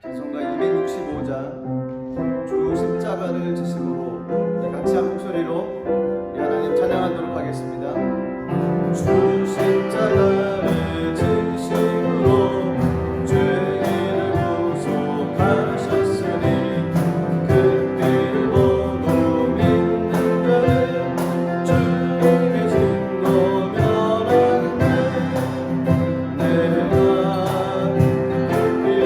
찬송가 265장 주 십자가를 지심으로 우리 같이 한 목소리로 우리 하나님 찬양하도록 하겠습니다. 주 십자가를 지심으로 죄인을 구속하셨으니 그 피를 보고 믿는 자는 주님의 진노 면하는데 내가 그 피에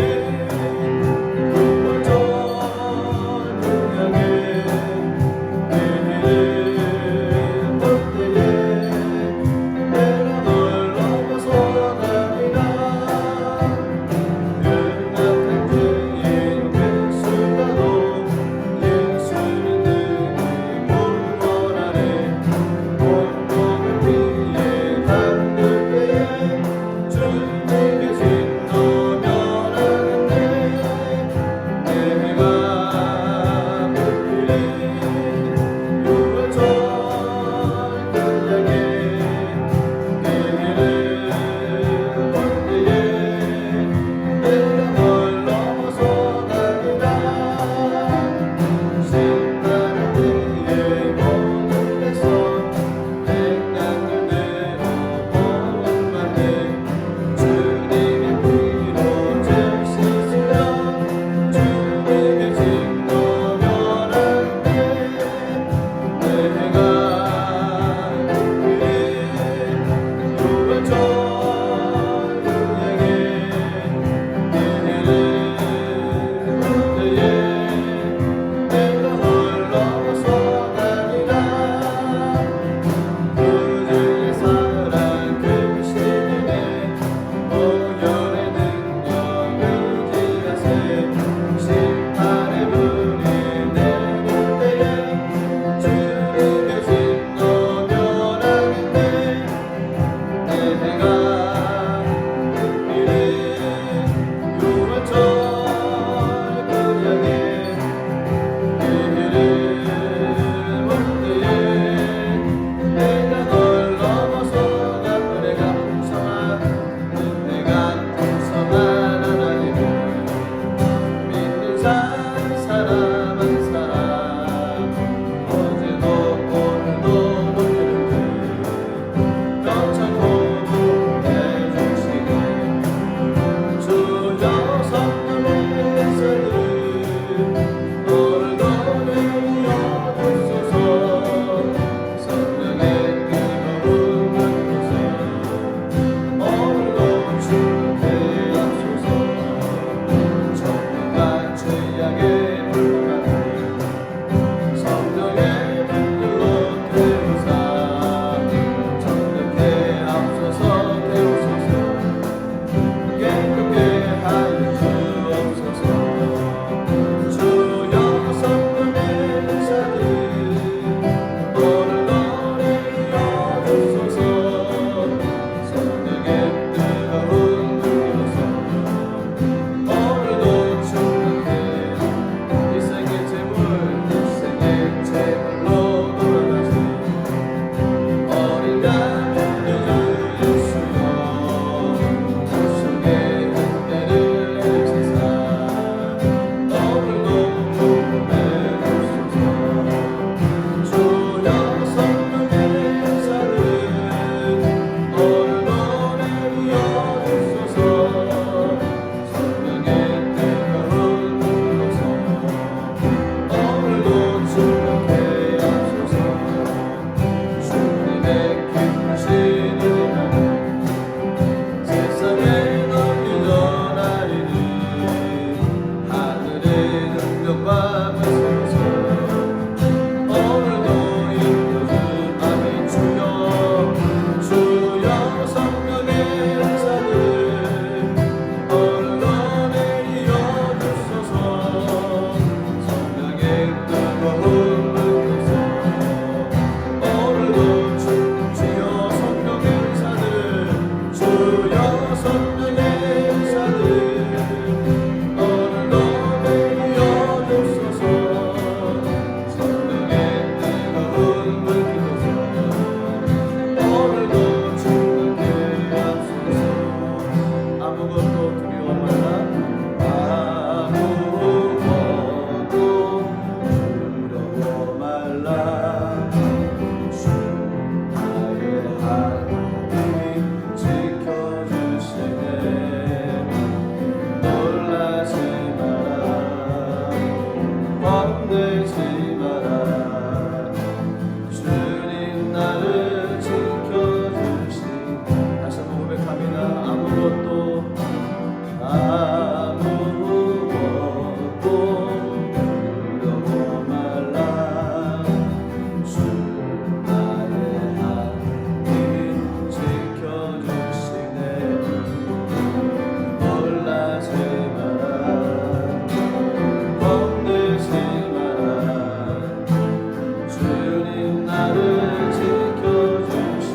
주님 나를 지켜주신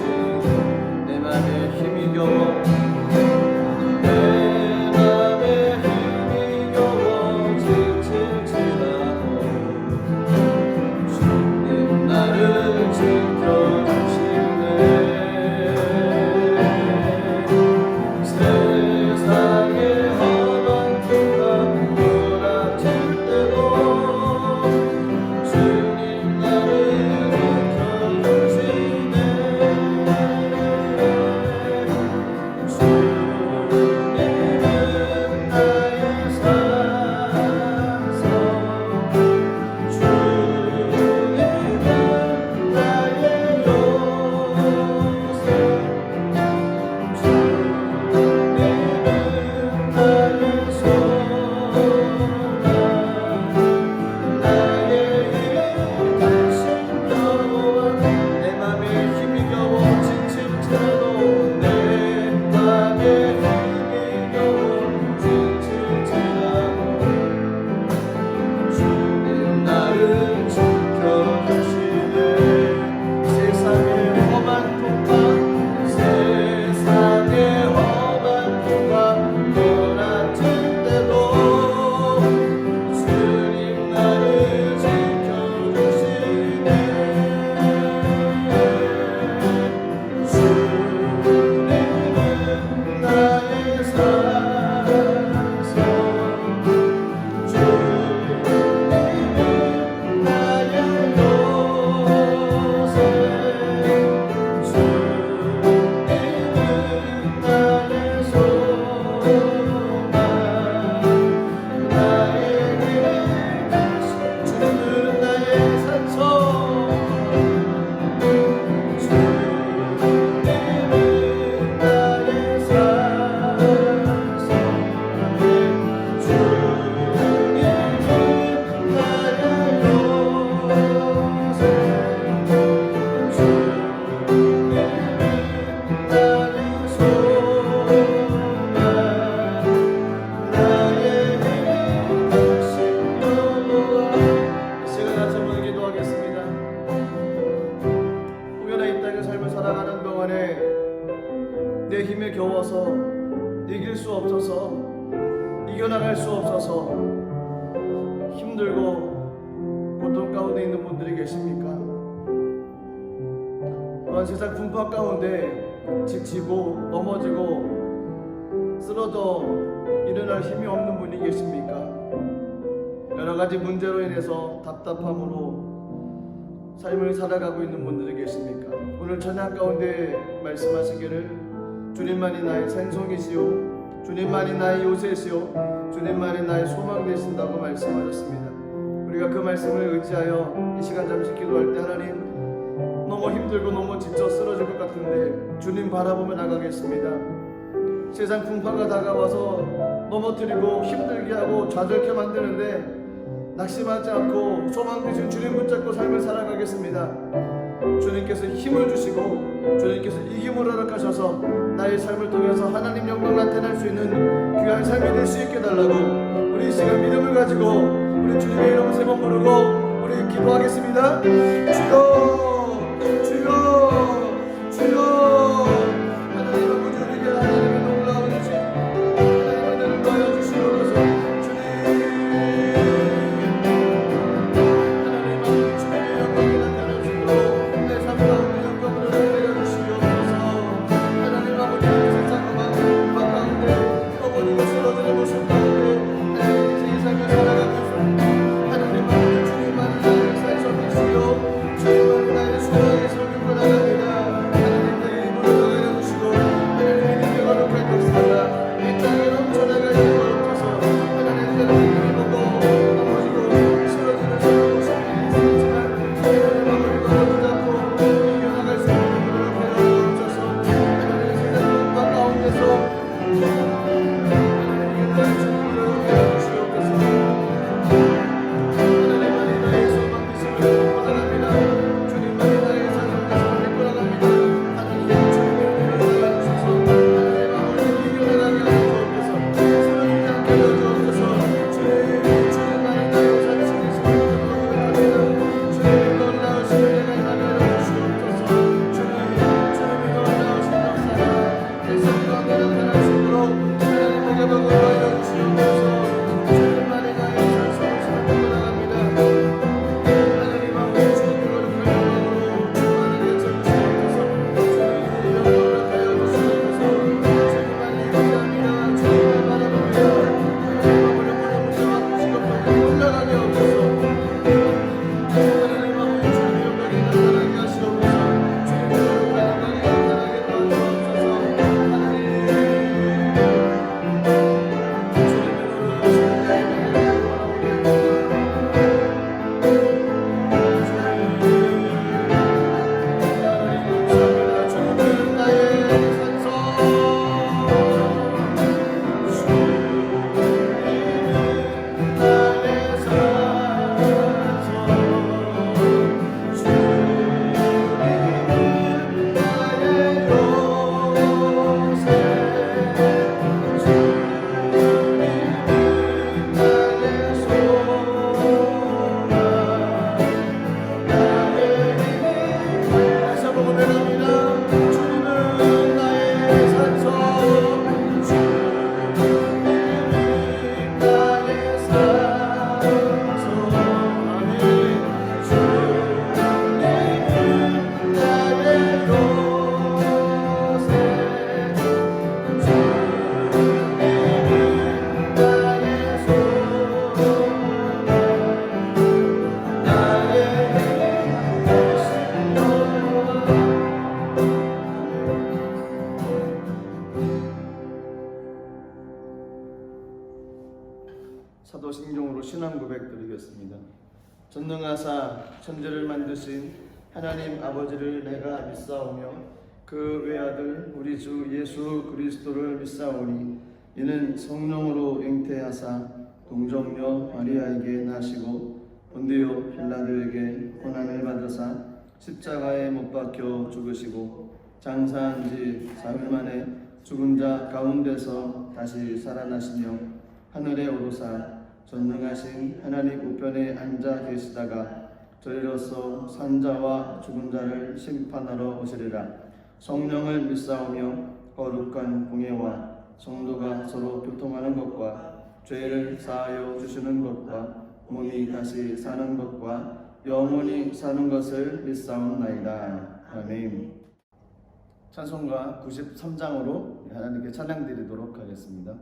내 맘에 힘이 겨워 내 맘에 힘이 겨워 지칠지라도 주님 나를 지켜주시네 세상에 험한 풍랑 몰아칠 때도 주님 나를 지켜주시네 주님은 나의 산성 주님은 나의 요새 주님은 나의 소망 나의 힘이 되신 여호와 내 맘에 힘이 겨워 지칠지라도 내 맘에 힘이 겨워 지칠지라도 주님 나를 지켜주시네 세상의 험한 풍랑 세상의 험한 풍랑 몰아칠 때도 주님 나를 지켜주시네 주님은 나의 산성 주님은 나의 요새 주님은 나의 소망 나의 힘이 되신 주님은 나의 산성 주님은 나의 산성 주님은 나의 요새 주님은 나의 소망 나의 힘이 되신 여호와 이 시간 같이 한번 기도하겠습니다. 우연한 이 땅의 삶을 살아가는 동안에 내 힘에 겨워서 이길 수 없어서 이겨나갈 수 없어서 힘들고 고통 가운데 있는 분들이 계십니까? 또한 세상 풍파 가운데 지치고 넘어지고 쓰러져 일어날 힘이 없는 분이 계십니까? 여러 가지 문제로 인해서 답답함으로 삶을 살아가고 있는 분들이 계십니까? 오늘 찬양 가운데 말씀하시기를 주님만이 나의 생성이시오 주님만이 나의 요새시오 주님만이 나의 소망 되신다고 말씀하셨습니다. 우리가 그 말씀을 의지하여 이 시간 잠시 기도할 때 하나님 너무 힘들고 너무 지쳐 쓰러질 것 같은데 주님 바라보며 나가겠습니다. 세상 풍파가 다가와서 넘어뜨리고 힘들게 하고 좌절케 만드는데 낙심하지 않고 소망 되신 주님 붙잡고 삶을 살아가겠습니다. 주님께서 힘을 주시고 주님께서 이김을 허락하셔서 나의 삶을 통해서 하나님 영광 나타낼 수 있는 귀한 삶이 될 수 있게 달라고 우리 이 시간 믿음을 가지고 우리 주님의 이름을 세 번 부르고 우리 기도하겠습니다. 주여 주여 주여 하나님 아버지 우리에게 하나님의 놀라운 신 하나님의 은혜를 보여주시옵소서. 주님 하나님 아버지 주님의 영광이 나타나시고 내 삶 가운데 영광으로 내려주시옵소서. 하나님 아버지 세상 방 가운데 넘어지고 쓰러지는 모습 가운데 하나님 제 삶을 살아가고 있습니다. 하나님 아버지 주님만이 나를 살펴주시오 주님만이 나의 천지를 만드신 하나님 아버지를 내가 믿사오며 그 외아들 우리 주 예수 그리스도를 믿사오니 이는 성령으로 잉태하사 동정녀 마리아에게 나시고 본디오 빌라도에게 고난을 받으사 십자가에 못 박혀 죽으시고 장사한 지 사흘 만에 죽은 자 가운데서 다시 살아나시며 하늘에 오르사 전능하신 하나님 우편에 앉아 계시다가 저리로서 산자와 죽은 자를 심판하러 오시리라. 성령을 믿사오며 거룩한 공예와 성도가 서로 교통하는 것과 죄를 사하여 주시는 것과 몸이 다시 사는 것과 영원히 사는 것을 믿사옵나이다. 아멘. 찬송가 93장으로 하나님께 찬양 드리도록 하겠습니다.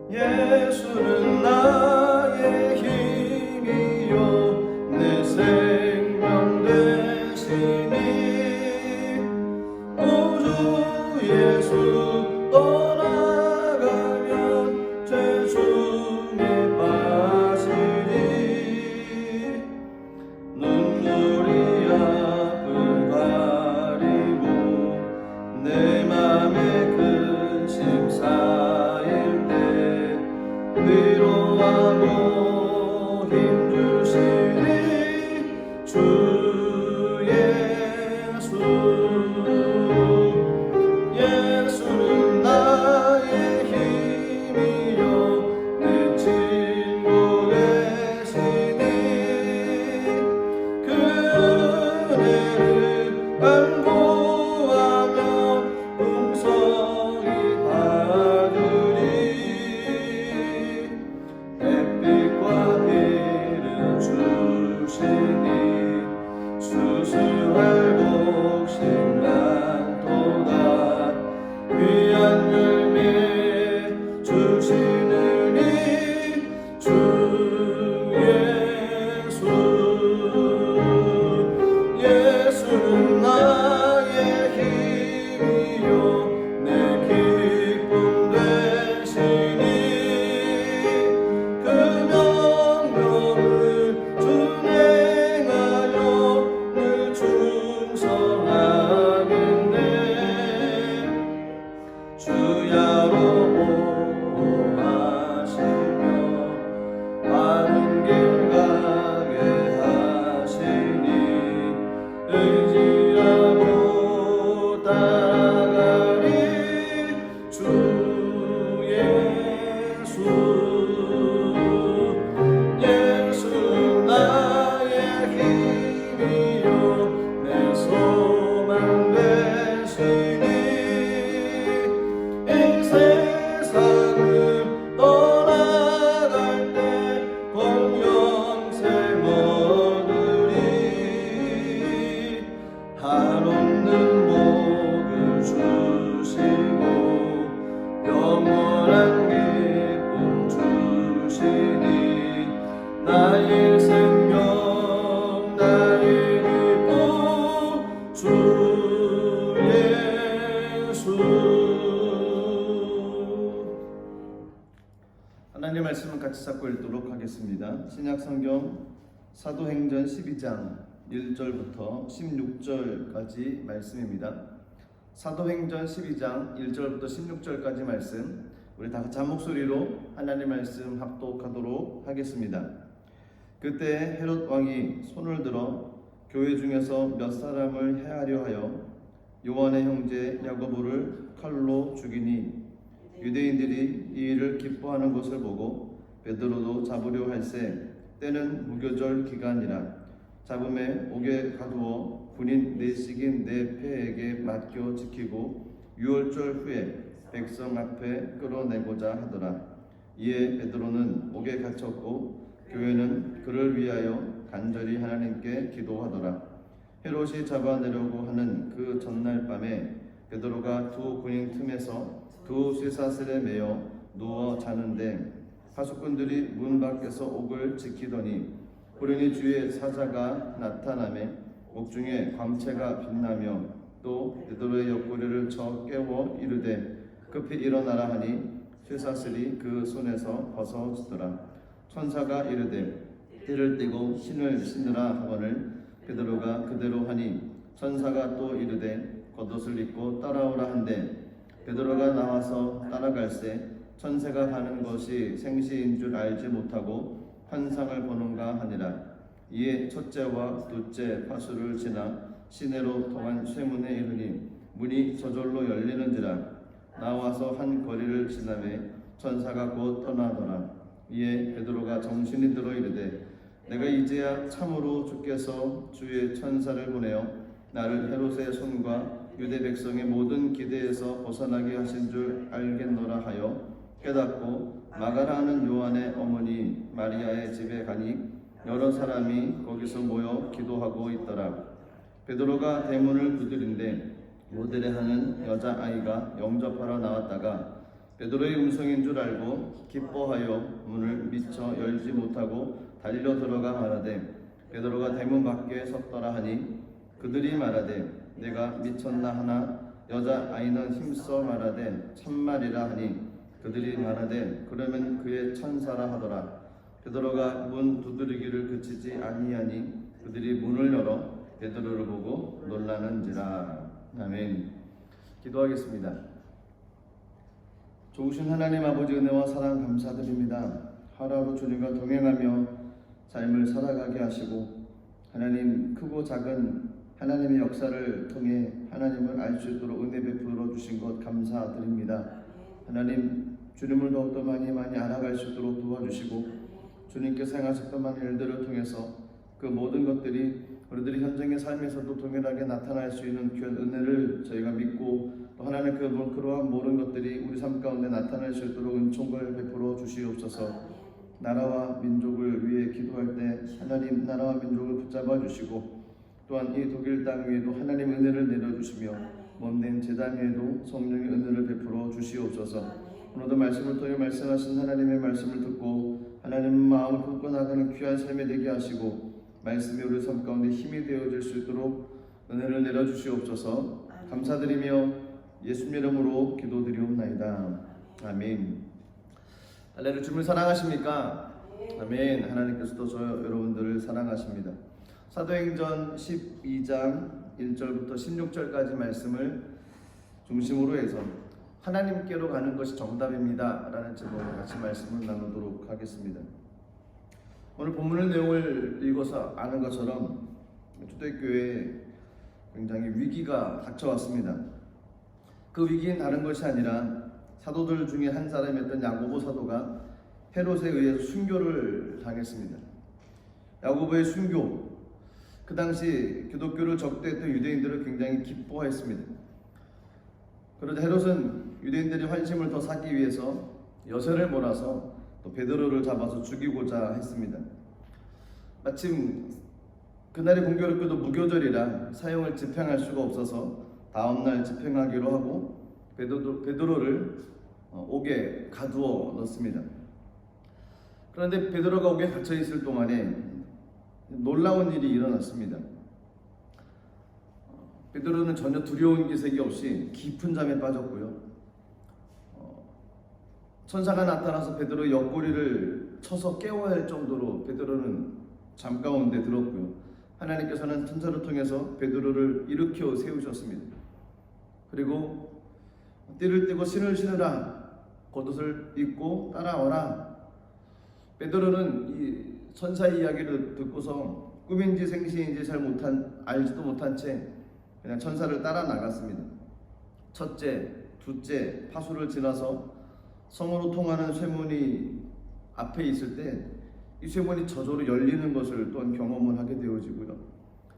예수는 나의 힘이요 내 생명 되시니 우주 예수 떠나가면 죄 중에 빠지리 눈물이 앞을 가리고 내 맘에 근심 쌓일 때 위로하고 힘주시니 주 예수. 예수는 나의 힘이요 내 친구 되시니 그 은혜를 간구하며 풍성히 받으리. 햇빛과 비를 주시니 수수할 곡식 많도다. 귀한 열매 주시느니 주 예수. 예수는 나의 힘이요 내 기쁨 되시니 그 명령을 준행하여 늘 충성하겠네. 주야로 보호하시며 바른 길 가게 하시니 의지하고 따라가리. 주 예수. 예수 나의 힘이요 내 소망 되시니 이 세상을 떠나갈 때 공영생 얻으리. 한없는 복을 주시고 영원한 기쁨 주시니 나의 생명 나의 기쁨 주 예수. 하나님의 말씀을 같이 잡고 읽도록 하겠습니다. 신약성경 사도행전 12장 1절부터 16절까지 말씀입니다. 사도행전 12장 1절부터 16절까지 말씀 우리 다 같이 한 목소리로 하나님 말씀 합독하도록 하겠습니다. 그때 헤롯 왕이 손을 들어 교회 중에서 몇 사람을 해하려 하여 요한의 형제 야고보를 칼로 죽이니 유대인들이 이 일을 기뻐하는 것을 보고 베드로도 잡으려 할세 때는 무교절 기간이라 잡음에 옥에 가두어 군인 내식인 내 패에게 맡겨 지키고 유월절 후에 백성 앞에 끌어내고자 하더라. 이에 베드로는 옥에 갇혔고 교회는 그를 위하여 간절히 하나님께 기도하더라. 헤롯이 잡아내려고 하는 그 전날 밤에 베드로가 두 군인 틈에서 두 쇠사슬에 매여 누워 자는데 파수꾼들이 문 밖에서 옥을 지키더니 호련히 주의 사자가 나타나매 옥중에 광채가 빛나며 또 베드로의 옆구리를 쳐 깨워 이르되 급히 일어나라 하니 쇠사슬이 그 손에서 벗어지더라. 천사가 이르되 띠를 띠고 신을 신으라 하거늘 베드로가 그대로 하니 천사가 또 이르되 겉옷을 입고 따라오라 한데 베드로가 나와서 따라갈새 천사가 가는 것이 생시인 줄 알지 못하고 환상을 보는가 하니라. 이에 첫째와 둘째 파수를 지나 시내로 통한 쇠문에 이르니 문이 저절로 열리는지라. 나와서 한 거리를 지나매 천사가 곧 떠나더라. 이에 베드로가 정신이 들어 이르되 내가 이제야 참으로 주께서 주의 천사를 보내어 나를 헤롯의 손과 유대 백성의 모든 기대에서 벗어나게 하신 줄 알겠노라 하여 깨닫고 마가라 하는 요한의 어머니 마리아의 집에 가니 여러 사람이 거기서 모여 기도하고 있더라. 베드로가 대문을 두드린데 모데레 하는 여자아이가 영접하러 나왔다가 베드로의 음성인 줄 알고 기뻐하여 문을 미처 열지 못하고 달려 들어가 말하되 베드로가 대문 밖에 섰더라 하니 그들이 말하되 내가 미쳤나 하나 여자아이는 힘써 말하되 참말이라 하니 그들이 말하되 그러면 그의 천사라 하더라. 베드로가 문 두드리기를 그치지 아니하니 그들이 문을 열어 베드로를 보고 놀라는지라. 아멘. 기도하겠습니다. 좋으신 하나님 아버지 은혜와 사랑 감사드립니다. 하루하루 주님과 동행하며 삶을 살아가게 하시고 하나님 크고 작은 하나님의 역사를 통해 하나님을 알 수 있도록 은혜 베풀어 주신 것 감사드립니다. 하나님 주님을 더욱더 많이 알아갈 수 있도록 도와주시고 주님께서 행하셨던 많은 일들을 통해서 그 모든 것들이 우리들이 현장의 삶에서도 동일하게 나타날 수 있는 귀한 은혜를 저희가 믿고 또 하나님 그러한 모든 것들이 우리 삶 가운데 나타날 수 있도록 은총을 베풀어 주시옵소서. 나라와 민족을 위해 기도할 때 하나님 나라와 민족을 붙잡아 주시고 또한 이 독일 땅 위에도 하나님 은혜를 내려주시며 몸된 제단 위에도 성령의 은혜를 베풀어 주시옵소서. 오늘도 말씀을 통해 말씀하신 하나님의 말씀을 듣고 하나님 마음을 품고 나가는 귀한 삶이 되게 하시고 말씀이 우리 삶 가운데 힘이 되어질 수 있도록 은혜를 내려주시옵소서. 감사드리며 예수님 이름으로 기도드리옵나이다. 아멘. 할렐루야. 주님을 사랑하십니까? 아멘. 하나님께서도 저 여러분들을 사랑하십니다. 사도행전 12장 1절부터 16절까지 말씀을 중심으로 해서 하나님께로 가는 것이 정답입니다 라는 제목으로 같이 말씀을 나누도록 하겠습니다. 오늘 본문의 내용을 읽어서 아는 것처럼 초대교회에 굉장히 위기가 닥쳐왔습니다. 그 위기는 다른 것이 아니라 사도들 중에 한 사람이었던 야고보 사도가 헤롯에 의해서 순교를 당했습니다. 야고보의 순교, 그 당시 기독교를 적대했던 유대인들을 굉장히 기뻐했습니다. 그러자 헤롯은 유대인들이 환심을 더 사기 위해서 여세를 몰아서 또 베드로를 잡아서 죽이고자 했습니다. 마침 그날이 공교롭게도 무교절이라 사형을 집행할 수가 없어서 다음날 집행하기로 하고 베드로를 옥에 가두어 넣습니다. 그런데 베드로가 옥에 갇혀 있을 동안에 놀라운 일이 일어났습니다. 베드로는 전혀 두려운 기색이 없이 깊은 잠에 빠졌고요. 천사가 나타나서 베드로의 옆구리를 쳐서 깨워야 할 정도로 베드로는 잠 가운데 들었고요. 하나님께서는 천사를 통해서 베드로를 일으켜 세우셨습니다. 그리고 띠를 띠고 신을 신으라, 겉옷을 입고 따라오라. 베드로는 이 천사의 이야기를 듣고서 꿈인지 생시인지 알지도 못한 채 그냥 천사를 따라 나갔습니다. 첫째, 둘째 파수를 지나서 성으로 통하는 쇠문이 앞에 있을 때 이 쇠문이 저절로 열리는 것을 또한 경험을 하게 되어지고요.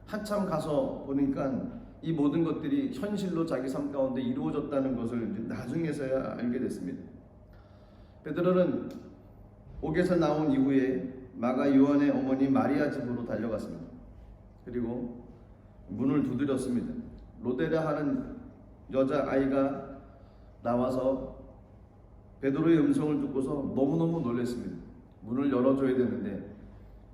한참 가서 보니까 이 모든 것들이 현실로 자기 삶 가운데 이루어졌다는 것을 이제 나중에서야 알게 됐습니다. 베드로는 옥에서 나온 이후에 마가 요한의 어머니 마리아 집으로 달려갔습니다. 그리고 문을 두드렸습니다. 로데라 하는 여자아이가 나와서 베드로의 음성을 듣고서 너무너무 놀랐습니다. 문을 열어줘야 되는데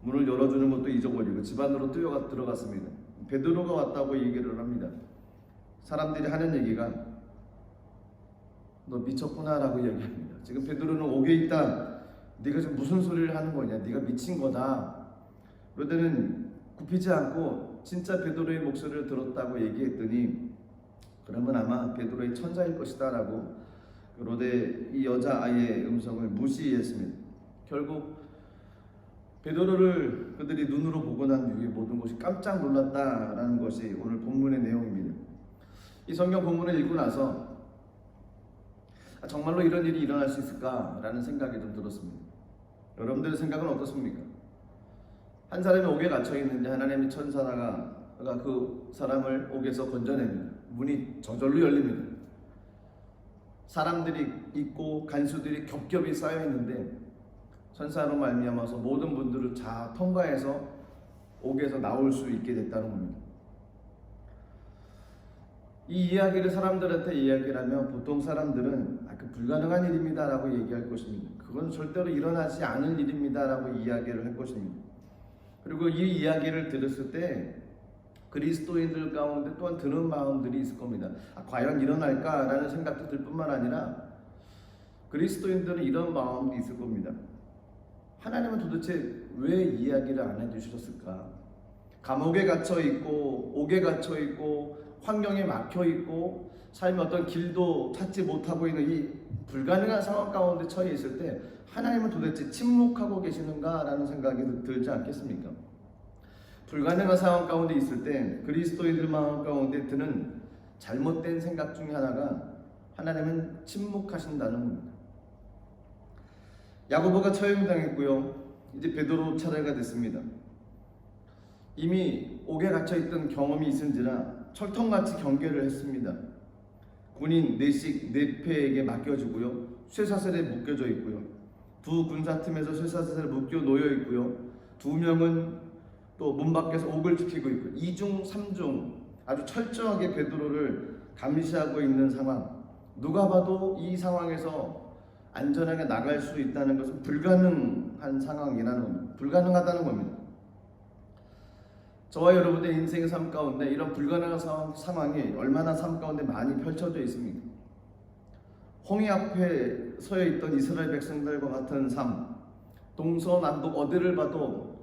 문을 열어주는 것도 잊어버리고 집 안으로 뛰어가 들어갔습니다. 베드로가 왔다고 얘기를 합니다. 사람들이 하는 얘기가 너 미쳤구나라고 얘기합니다. 지금 베드로는 옥에 있다. 네가 지금 무슨 소리를 하는 거냐? 네가 미친 거다. 로데는 굽히지 않고 진짜 베드로의 목소리를 들었다고 얘기했더니 그러면 아마 베드로의 천사일 것이다라고 로데 이 여자아이의 음성을 무시했습니다. 결국 베드로를 그들이 눈으로 보고 난 이후에 모든 것이 깜짝 놀랐다라는 것이 오늘 본문의 내용입니다. 이 성경 본문을 읽고 나서 정말로 이런 일이 일어날 수 있을까라는 생각이 좀 들었습니다. 여러분들의 생각은 어떻습니까? 한 사람이 옥에 갇혀 있는데 하나님의 천사가 그 사람을 옥에서 건져냅니다. 문이 저절로 열립니다. 사람들이 있고 간수들이 겹겹이 쌓여 있는데 천사로 말미암아서 모든 분들을 다 통과해서 옥에서 나올 수 있게 됐다는 겁니다. 이 이야기를 사람들한테 이야기를 하면 보통 사람들은 그 불가능한 일입니다 라고 얘기할 것입니다. 그건 절대로 일어나지 않을 일입니다 라고 이야기를 할 것입니다. 그리고 이 이야기를 들었을 때 그리스도인들 가운데 또한 드는 마음들이 있을 겁니다. 과연 일어날까 라는 생각도 들 뿐만 아니라 그리스도인들은 이런 마음도 있을 겁니다. 하나님은 도대체 왜 이야기를 안 해주셨을까? 감옥에 갇혀 있고 옥에 갇혀 있고 환경에 막혀 있고 삶의 어떤 길도 찾지 못하고 있는 이 불가능한 상황 가운데 처해 있을 때 하나님은 도대체 침묵하고 계시는가라는 생각이 들지 않겠습니까? 불가능한 상황 가운데 있을 때 그리스도인들 마음 가운데 드는 잘못된 생각 중에 하나가 하나님은 침묵하신다는 겁니다. 야고보가 처형당했고요. 이제 베드로 차례가 됐습니다. 이미 옥에 갇혀있던 경험이 있은지라 철통같이 경계를 했습니다. 군인 4패에게 맡겨주고요. 쇠사슬에 묶여져 있고요. 두 군사팀에서 쇠사슬에 묶여 놓여 있고요. 2명은 또 문 밖에서 옥을 지키고 있고 2중 3중 아주 철저하게 베드로를 감시하고 있는 상황. 누가 봐도 이 상황에서 안전하게 나갈 수 있다는 것은 불가능한 상황이라는 겁니다. 불가능하다는 겁니다. 저와 여러분의 인생의 삶 가운데 이런 불가능한 상황이 얼마나 삶 가운데 많이 펼쳐져 있습니까? 홍해 앞에 서여 있던 이스라엘 백성들과 같은 삶, 동서남북 어디를 봐도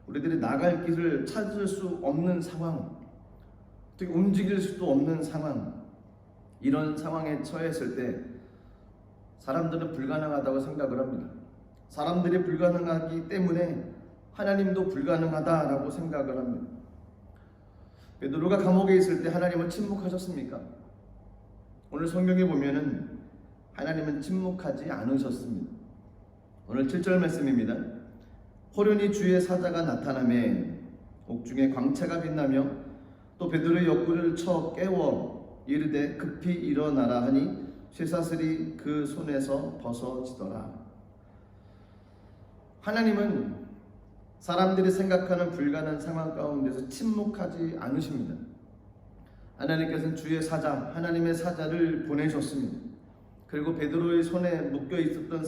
우리들이 나갈 길을 찾을 수 없는 상황, 특히 움직일 수도 없는 상황, 이런 상황에 처했을 때 사람들은 불가능하다고 생각을 합니다. 사람들이 불가능하기 때문에 하나님도 불가능하다라고 생각을 합니다. 베드로가 감옥에 있을 때 하나님은 침묵하셨습니까? 오늘 성경에 보면은 하나님은 침묵하지 않으셨습니다. 오늘 7절 말씀입니다. 호련히 주의 사자가 나타나매 옥중에 광채가 빛나며 또 베드로의 옆구리를 쳐 깨워 이르되 급히 일어나라 하니 쇠사슬이 그 손에서 벗어지더라. 하나님은 사람들이 생각하는 불가능한 상황 가운데서 침묵하지 않으십니다. 하나님께서는 주의 사자, 하나님의 사자를 보내셨습니다. 그리고 베드로의 손에 묶여 있었던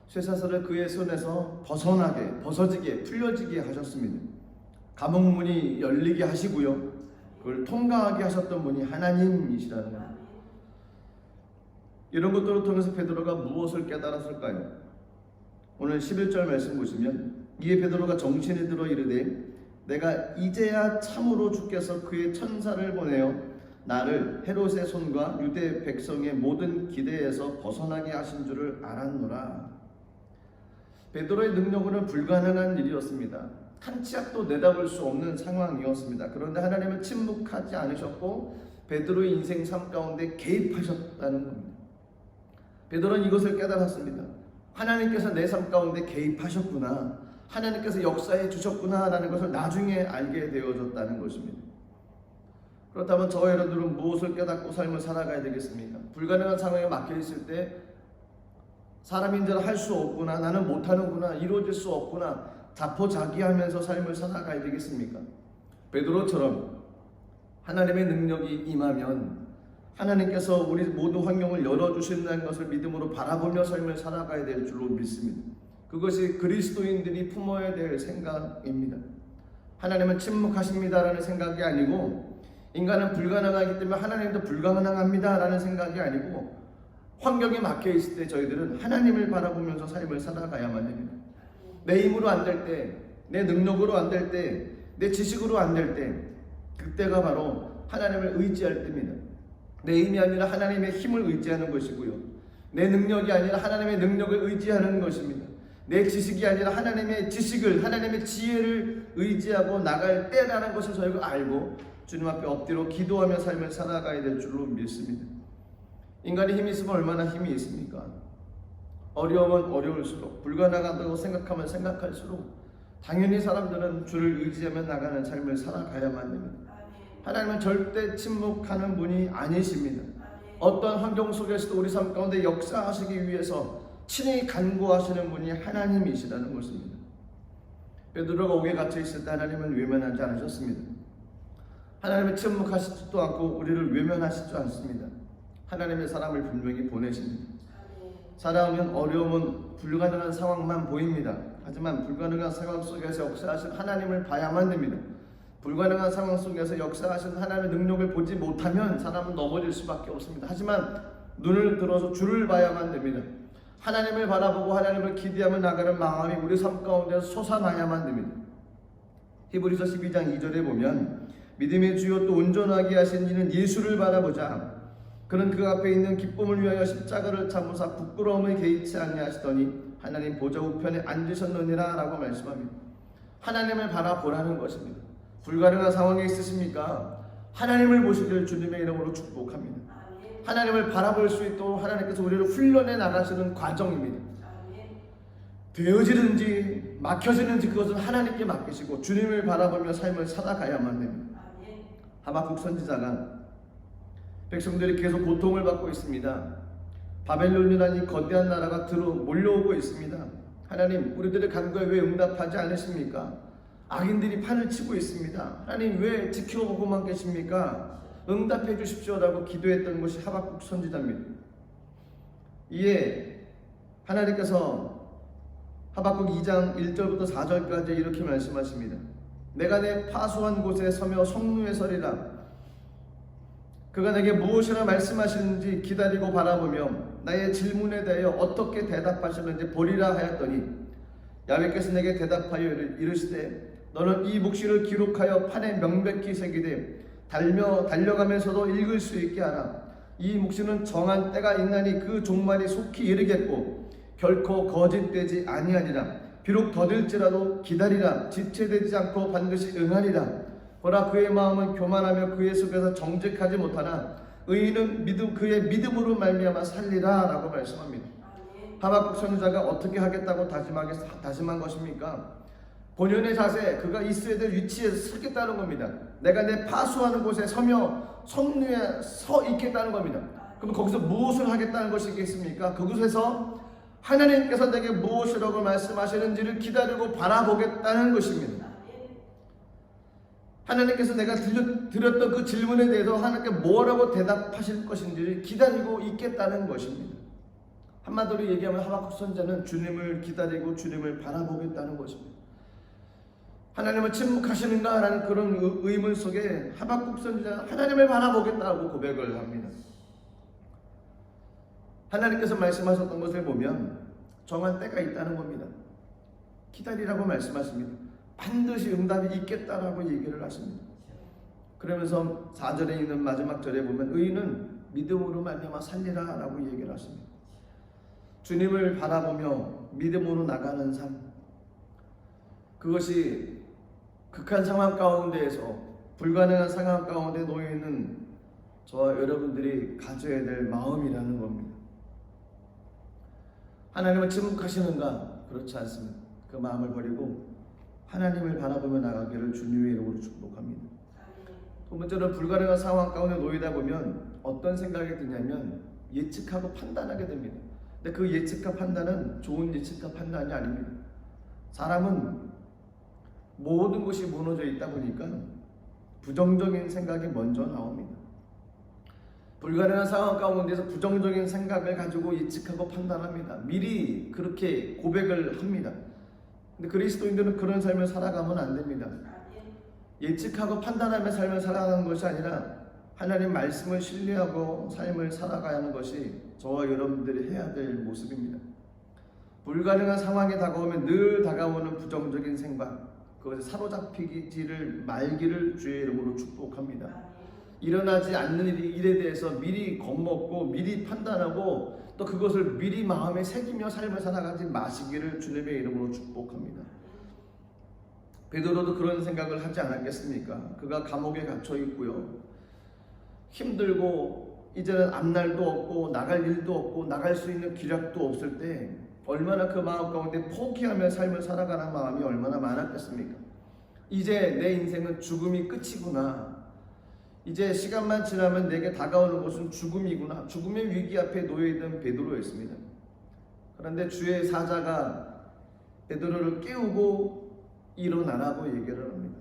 쇠사슬을 그의 손에서 벗어지게, 풀려지게 하셨습니다. 감옥문이 열리게 하시고요. 그걸 통과하게 하셨던 분이 하나님이시라는 겁니다. 이런 것들을 통해서 베드로가 무엇을 깨달았을까요? 오늘 11절 말씀 보시면 이에 베드로가 정신이 들어 이르되 내가 이제야 참으로 주께서 그의 천사를 보내어 나를 헤롯의 손과 유대 백성의 모든 기대에서 벗어나게 하신 줄을 알았노라. 베드로의 능력으로는 불가능한 일이었습니다. 한 치 앞도 내다볼 수 없는 상황이었습니다. 그런데 하나님은 침묵하지 않으셨고 베드로의 인생 삶 가운데 개입하셨다는 겁니다. 베드로는 이것을 깨달았습니다. 하나님께서 내 삶 가운데 개입하셨구나, 하나님께서 역사해 주셨구나 라는 것을 나중에 알게 되어졌다는 것입니다. 그렇다면 저와 여러분들은 무엇을 깨닫고 삶을 살아가야 되겠습니까? 불가능한 상황에 막혀 있을 때 사람인지라 할 수 없구나, 나는 못하는구나, 이루어질 수 없구나 자포자기하면서 삶을 살아가야 되겠습니까? 베드로처럼 하나님의 능력이 임하면 하나님께서 우리 모든 환경을 열어주신다는 것을 믿음으로 바라보며 삶을 살아가야 될 줄로 믿습니다. 그것이 그리스도인들이 품어야 될 생각입니다. 하나님은 침묵하십니다라는 생각이 아니고 인간은 불가능하기 때문에 하나님도 불가능합니다 라는 생각이 아니고, 환경에 막혀 있을 때 저희들은 하나님을 바라보면서 삶을 살아가야만 됩니다. 내 힘으로 안 될 때, 내 능력으로 안 될 때, 내 지식으로 안 될 때, 그때가 바로 하나님을 의지할 때입니다. 내 힘이 아니라 하나님의 힘을 의지하는 것이고요, 내 능력이 아니라 하나님의 능력을 의지하는 것입니다. 내 지식이 아니라 하나님의 지식을, 하나님의 지혜를 의지하고 나갈 때라는 것을 저희가 알고 주님 앞에 엎드려 기도하며 삶을 살아가야 될 줄로 믿습니다. 인간이 힘이 있으면 얼마나 힘이 있습니까? 어려우면 어려울수록, 불가능하다고 생각하면 생각할수록 당연히 사람들은 주를 의지하며 나가는 삶을 살아가야만 됩니다. 하나님은 절대 침묵하는 분이 아니십니다. 어떤 환경 속에서도 우리 삶 가운데 역사하시기 위해서 친히 간구하시는 분이 하나님이시라는 것입니다. 베드로가 옥에 갇혀 있을 때 하나님은 외면하지 않으셨습니다. 하나님은 침묵하시지도 않고 우리를 외면하시지 않습니다. 하나님의 사람을 분명히 보내십니다. 살아오면 어려움은 불가능한 상황만 보입니다. 하지만 불가능한 상황 속에서 역사하신 하나님을 봐야만 됩니다. 불가능한 상황 속에서 역사하신 하나님의 능력을 보지 못하면 사람은 넘어질 수밖에 없습니다. 하지만 눈을 들어서 주를 봐야만 됩니다. 하나님을 바라보고 하나님을 기대하며 나가는 마음이 우리 삶 가운데 솟아나야만 됩니다. 히브리서 12장 2절에 보면 믿음의 주요 또 온전하게 하신 이는 예수를 바라보자. 그는 그 앞에 있는 기쁨을 위하여 십자가를 참으사 부끄러움을 개의치 아니하시더니 하나님 보좌 우편에 앉으셨느니라 라고 말씀합니다. 하나님을 바라보라는 것입니다. 불가능한 상황에 있으십니까? 하나님을 보시기를 주님의 이름으로 축복합니다. 하나님을 바라볼 수 있도록 하나님께서 우리를 훈련해 나가시는 과정입니다. 되어지는지 막혀지는지 그것은 하나님께 맡기시고 주님을 바라보며 삶을 살아가야만 됩니다. 하박국 선지자가 백성들이 계속 고통을 받고 있습니다. 바벨론이라는 이 거대한 나라가 몰려오고 있습니다. 하나님, 우리들의 간구에 왜 응답하지 않으십니까? 악인들이 판을 치고 있습니다. 하나님, 왜 지켜보고만 계십니까? 응답해 주십시오라고 기도했던 것이 하박국 선지자입니다. 이에 하나님께서 하박국 2장 1절부터 4절까지 이렇게 말씀하십니다. 내가 내 파수한 곳에 서며 성루에 서리라. 그가 내게 무엇이라 말씀하시는지 기다리고 바라보며 나의 질문에 대하여 어떻게 대답하시는지 보리라 하였더니 야훼께서 내게 대답하여 이르시되 너는 이 묵시를 기록하여 판에 명백히 새기되 달려가면서도 읽을 수 있게 하라. 이 묵시는 정한 때가 있나니 그 종말이 속히 이르겠고 결코 거짓되지 아니하리라. 비록 더딜지라도 기다리라. 지체되지 않고 반드시 응하리라. 보라, 그의 마음은 교만하며 그의 속에서 정직하지 못하나 의인은 그의 믿음으로 말미암아 살리라 라고 말씀합니다. 하박국 선지자가 어떻게 하겠다고 다짐한 것입니까? 본연의 자세, 그가 있어야 될 위치에 서겠다는 겁니다. 내가 내 파수하는 곳에 서며 성루에 서 있겠다는 겁니다. 그럼 거기서 무엇을 하겠다는 것이겠습니까? 그곳에서 하나님께서 내게 무엇이라고 말씀하시는지를 기다리고 바라보겠다는 것입니다. 하나님께서 내가 드렸던 그 질문에 대해서 하나님께 뭐라고 대답하실 것인지를 기다리고 있겠다는 것입니다. 한마디로 얘기하면 하박국 선지자는 주님을 기다리고 주님을 바라보겠다는 것입니다. 하나님은 침묵하시는가? 라는 그런 의문 속에 하박국 선지자는 하나님을 바라보겠다고 고백을 합니다. 하나님께서 말씀하셨던 것을 보면 정한 때가 있다는 겁니다. 기다리라고 말씀하십니다. 반드시 응답이 있겠다라고 얘기를 하십니다. 그러면서 4절에 있는 마지막 절에 보면 의인은 믿음으로 말미암아 살리라 라고 얘기를 하십니다. 주님을 바라보며 믿음으로 나가는 삶, 그것이 극한 상황 가운데에서 불가능한 상황 가운데 놓여있는 저와 여러분들이 가져야 될 마음이라는 겁니다. 하나님은 침묵하시는가? 그렇지 않습니다. 그 마음을 버리고 하나님을 바라보며 나가기를 주님의 이름으로 축복합니다. 두 번째로 불가능한 상황 가운데 놓이다 보면 어떤 생각이 드냐면 예측하고 판단하게 됩니다. 근데 그 예측과 판단은 좋은 예측과 판단이 아닙니다. 사람은 모든 것이 무너져 있다 보니까 부정적인 생각이 먼저 나옵니다. 불가능한 상황 가운데서 부정적인 생각을 가지고 예측하고 판단합니다. 미리 그렇게 고백을 합니다. 근데 그리스도인들은 그런 삶을 살아가면 안 됩니다. 예측하고 판단하며 삶을 살아가는 것이 아니라 하나님 말씀을 신뢰하고 삶을 살아가야 하는 것이 저와 여러분들이 해야 될 모습입니다. 불가능한 상황이 다가오면 늘 다가오는 부정적인 생각, 그것에 사로잡히지를 말기를 주의 이름으로 축복합니다. 일어나지 않는 일에 대해서 미리 겁먹고 미리 판단하고 또 그것을 미리 마음에 새기며 삶을 살아가지 마시기를 주님의 이름으로 축복합니다. 베드로도 그런 생각을 하지 않았겠습니까? 그가 감옥에 갇혀 있고요, 힘들고 이제는 앞날도 없고 나갈 일도 없고 나갈 수 있는 기력도 없을 때 얼마나 그 마음 가운데 포기하며 삶을 살아가는 마음이 얼마나 많았겠습니까? 이제 내 인생은 죽음이 끝이구나, 이제 시간만 지나면 내게 다가오는 것은 죽음이구나, 죽음의 위기 앞에 놓여있던 베드로였습니다. 그런데 주의 사자가 베드로를 깨우고 일어나라고 얘기를 합니다.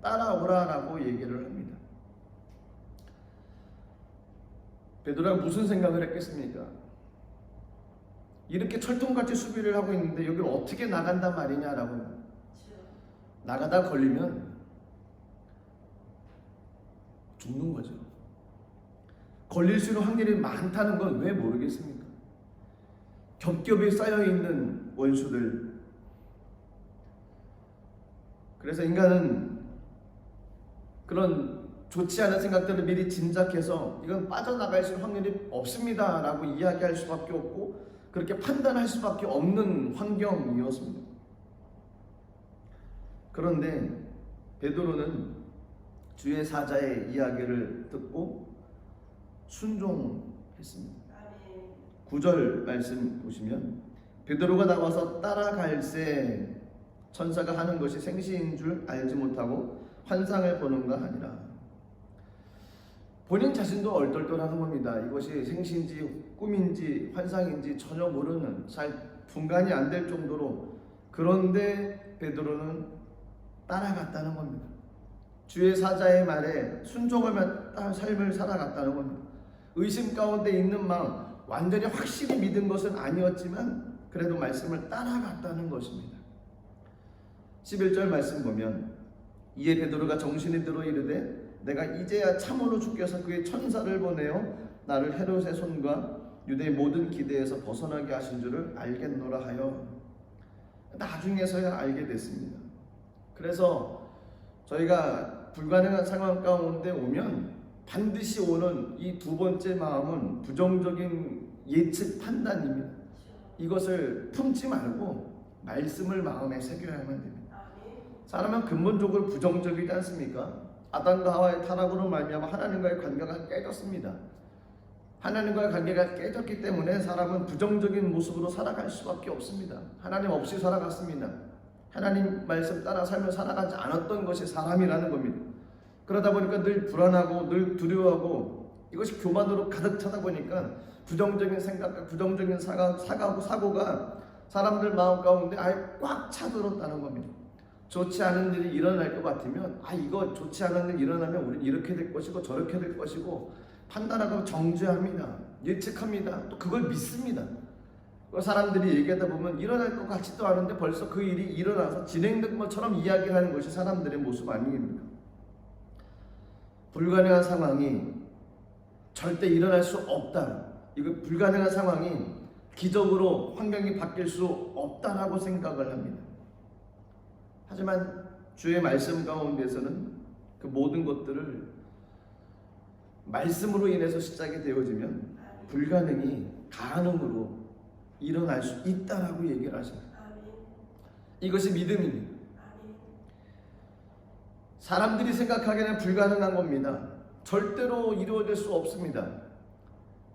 따라오라라고 얘기를 합니다. 베드로가 무슨 생각을 했겠습니까? 이렇게 철통같이 수비를 하고 있는데 여기를 어떻게 나간단 말이냐라고. 나가다 걸리면 죽는 거죠. 걸릴 수 있는 확률이 많다는 건 왜 모르겠습니까? 겹겹이 쌓여있는 원수들. 그래서 인간은 그런 좋지 않은 생각들을 미리 짐작해서 이건 빠져나갈 수 있는 확률이 없습니다 라고 이야기할 수밖에 없고 그렇게 판단할 수밖에 없는 환경이었습니다. 그런데 베드로는 주의 사자의 이야기를 듣고 순종했습니다. 9절 말씀 보시면 베드로가 나와서 따라갈새 천사가 하는 것이 생시인 줄 알지 못하고 환상을 보는가 하니라. 본인 자신도 얼떨떨하는 겁니다. 이것이 생시인지 꿈인지 환상인지 전혀 모르는, 잘 분간이 안 될 정도로. 그런데 베드로는 따라갔다는 겁니다. 주의 사자의 말에 순종하며 삶을 살아갔다는 겁니다. 의심 가운데 있는 마음, 완전히 확실히 믿은 것은 아니었지만 그래도 말씀을 따라갔다는 것입니다. 11절 말씀 보면 이에 베드로가 정신이 들어 이르되 내가 이제야 참으로 주께서 그의 천사를 보내어 나를 헤롯의 손과 유대의 모든 기대에서 벗어나게 하신 줄을 알겠노라 하여 나중에서야 알게 됐습니다. 그래서 저희가 불가능한 상황 가운데 오면 반드시 오는 이 두 번째 마음은 부정적인 예측 판단입니다. 이것을 품지 말고 말씀을 마음에 새겨야만 됩니다. 사람은 근본적으로 부정적이지 않습니까? 아담과 하와의 타락으로 말미암아 하나님과의 관계가 깨졌습니다. 하나님과의 관계가 깨졌기 때문에 사람은 부정적인 모습으로 살아갈 수밖에 없습니다. 하나님 없이 살아갔습니다. 하나님 말씀 따라 삶을 살아가지 않았던 것이 사람이라는 겁니다. 그러다 보니까 늘 불안하고 늘 두려워하고 이것이 교만으로 가득 차다 보니까 부정적인 생각과 부정적인 사고가 사람들 마음 가운데 아예 꽉 차들었다는 겁니다. 좋지 않은 일이 일어날 것 같으면 이거 좋지 않은 일 일어나면 우리는 이렇게 될 것이고 저렇게 될 것이고 판단하고 정죄합니다. 예측합니다. 또 그걸 믿습니다. 사람들이 얘기하다 보면 일어날 것 같지도 않은데 벌써 그 일이 일어나서 진행된 것처럼 이야기하는 것이 사람들의 모습 아닙니까? 불가능한 상황이 절대 일어날 수 없다. 이거 불가능한 상황이 기적으로 환경이 바뀔 수 없다라고 생각을 합니다. 하지만 주의 말씀 가운데서는 그 모든 것들을 말씀으로 인해서 시작이 되어지면 불가능이 가능으로 일어날 수 있다라고 얘기를 하십니다. 이것이 믿음입니다. 사람들이 생각하기에는 불가능한 겁니다. 절대로 이루어질 수 없습니다.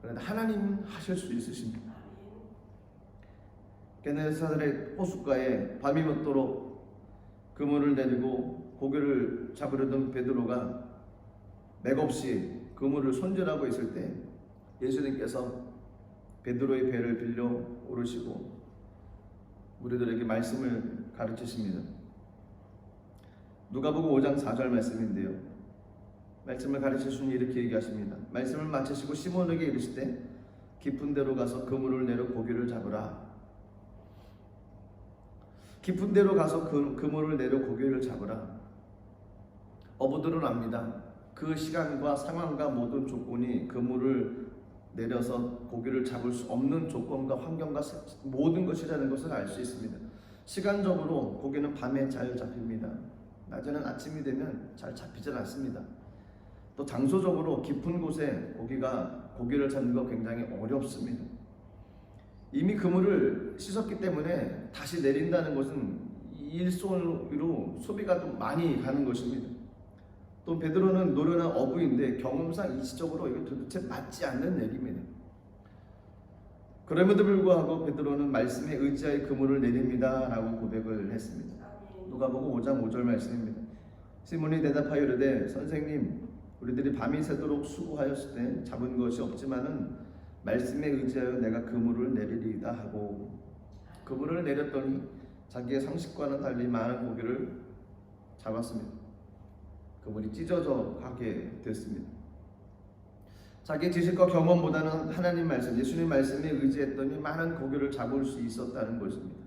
그런데 하나님 하실 수 있으십니다. 게네사렛 호숫가에 밤이 먹도록 그물을 내리고 고기를 잡으려던 베드로가 맥없이 그물을 손질하고 있을 때 예수님께서 베드로의 배를 빌려 오르시고 우리들에게 말씀을 가르치십니다. 누가복음 5장 4절 말씀인데요. 말씀을 가르치시니 이렇게 얘기하십니다. 말씀을 마치시고 시몬에게 이르시되 깊은 데로 가서 그물을 내려 고기를 잡으라. 깊은 데로 가서 그물을 내려 고기를 잡으라. 어부들은 압니다. 그 시간과 상황과 모든 조건이 그물을 내려서 고기를 잡을 수 없는 조건과 환경과 모든 것이라는 것을 알 수 있습니다. 시간적으로 고기는 밤에 잘 잡힙니다. 낮에는 아침이 되면 잘 잡히질 않습니다. 또 장소적으로 깊은 곳에 고기를 잡는 거 굉장히 어렵습니다. 이미 그물을 씻었기 때문에 다시 내린다는 것은 일손으로 소비가 좀 많이 가는 것입니다. 또 베드로는 노련한 어부인데 경험상 일시적으로 이거 도대체 맞지 않는 얘기입니다. 그럼에도 불구하고 베드로는 말씀에 의지하여 그물을 내립니다 라고 고백을 했습니다. 누가복음 5장 5절 말씀입니다. 시몬이 대답하여 이르되 선생님 우리들이 밤이 새도록 수고하였을 때 잡은 것이 없지만은 말씀에 의지하여 내가 그물을 내리리이다 하고 그물을 내렸더니 자기의 상식과는 달리 많은 고기를 잡았습니다. 그물이 찢어져 가게 됐습니다. 자기의 지식과 경험보다는 하나님 말씀, 예수님 말씀에 의지했더니 많은 고기를 잡을 수 있었다는 것입니다.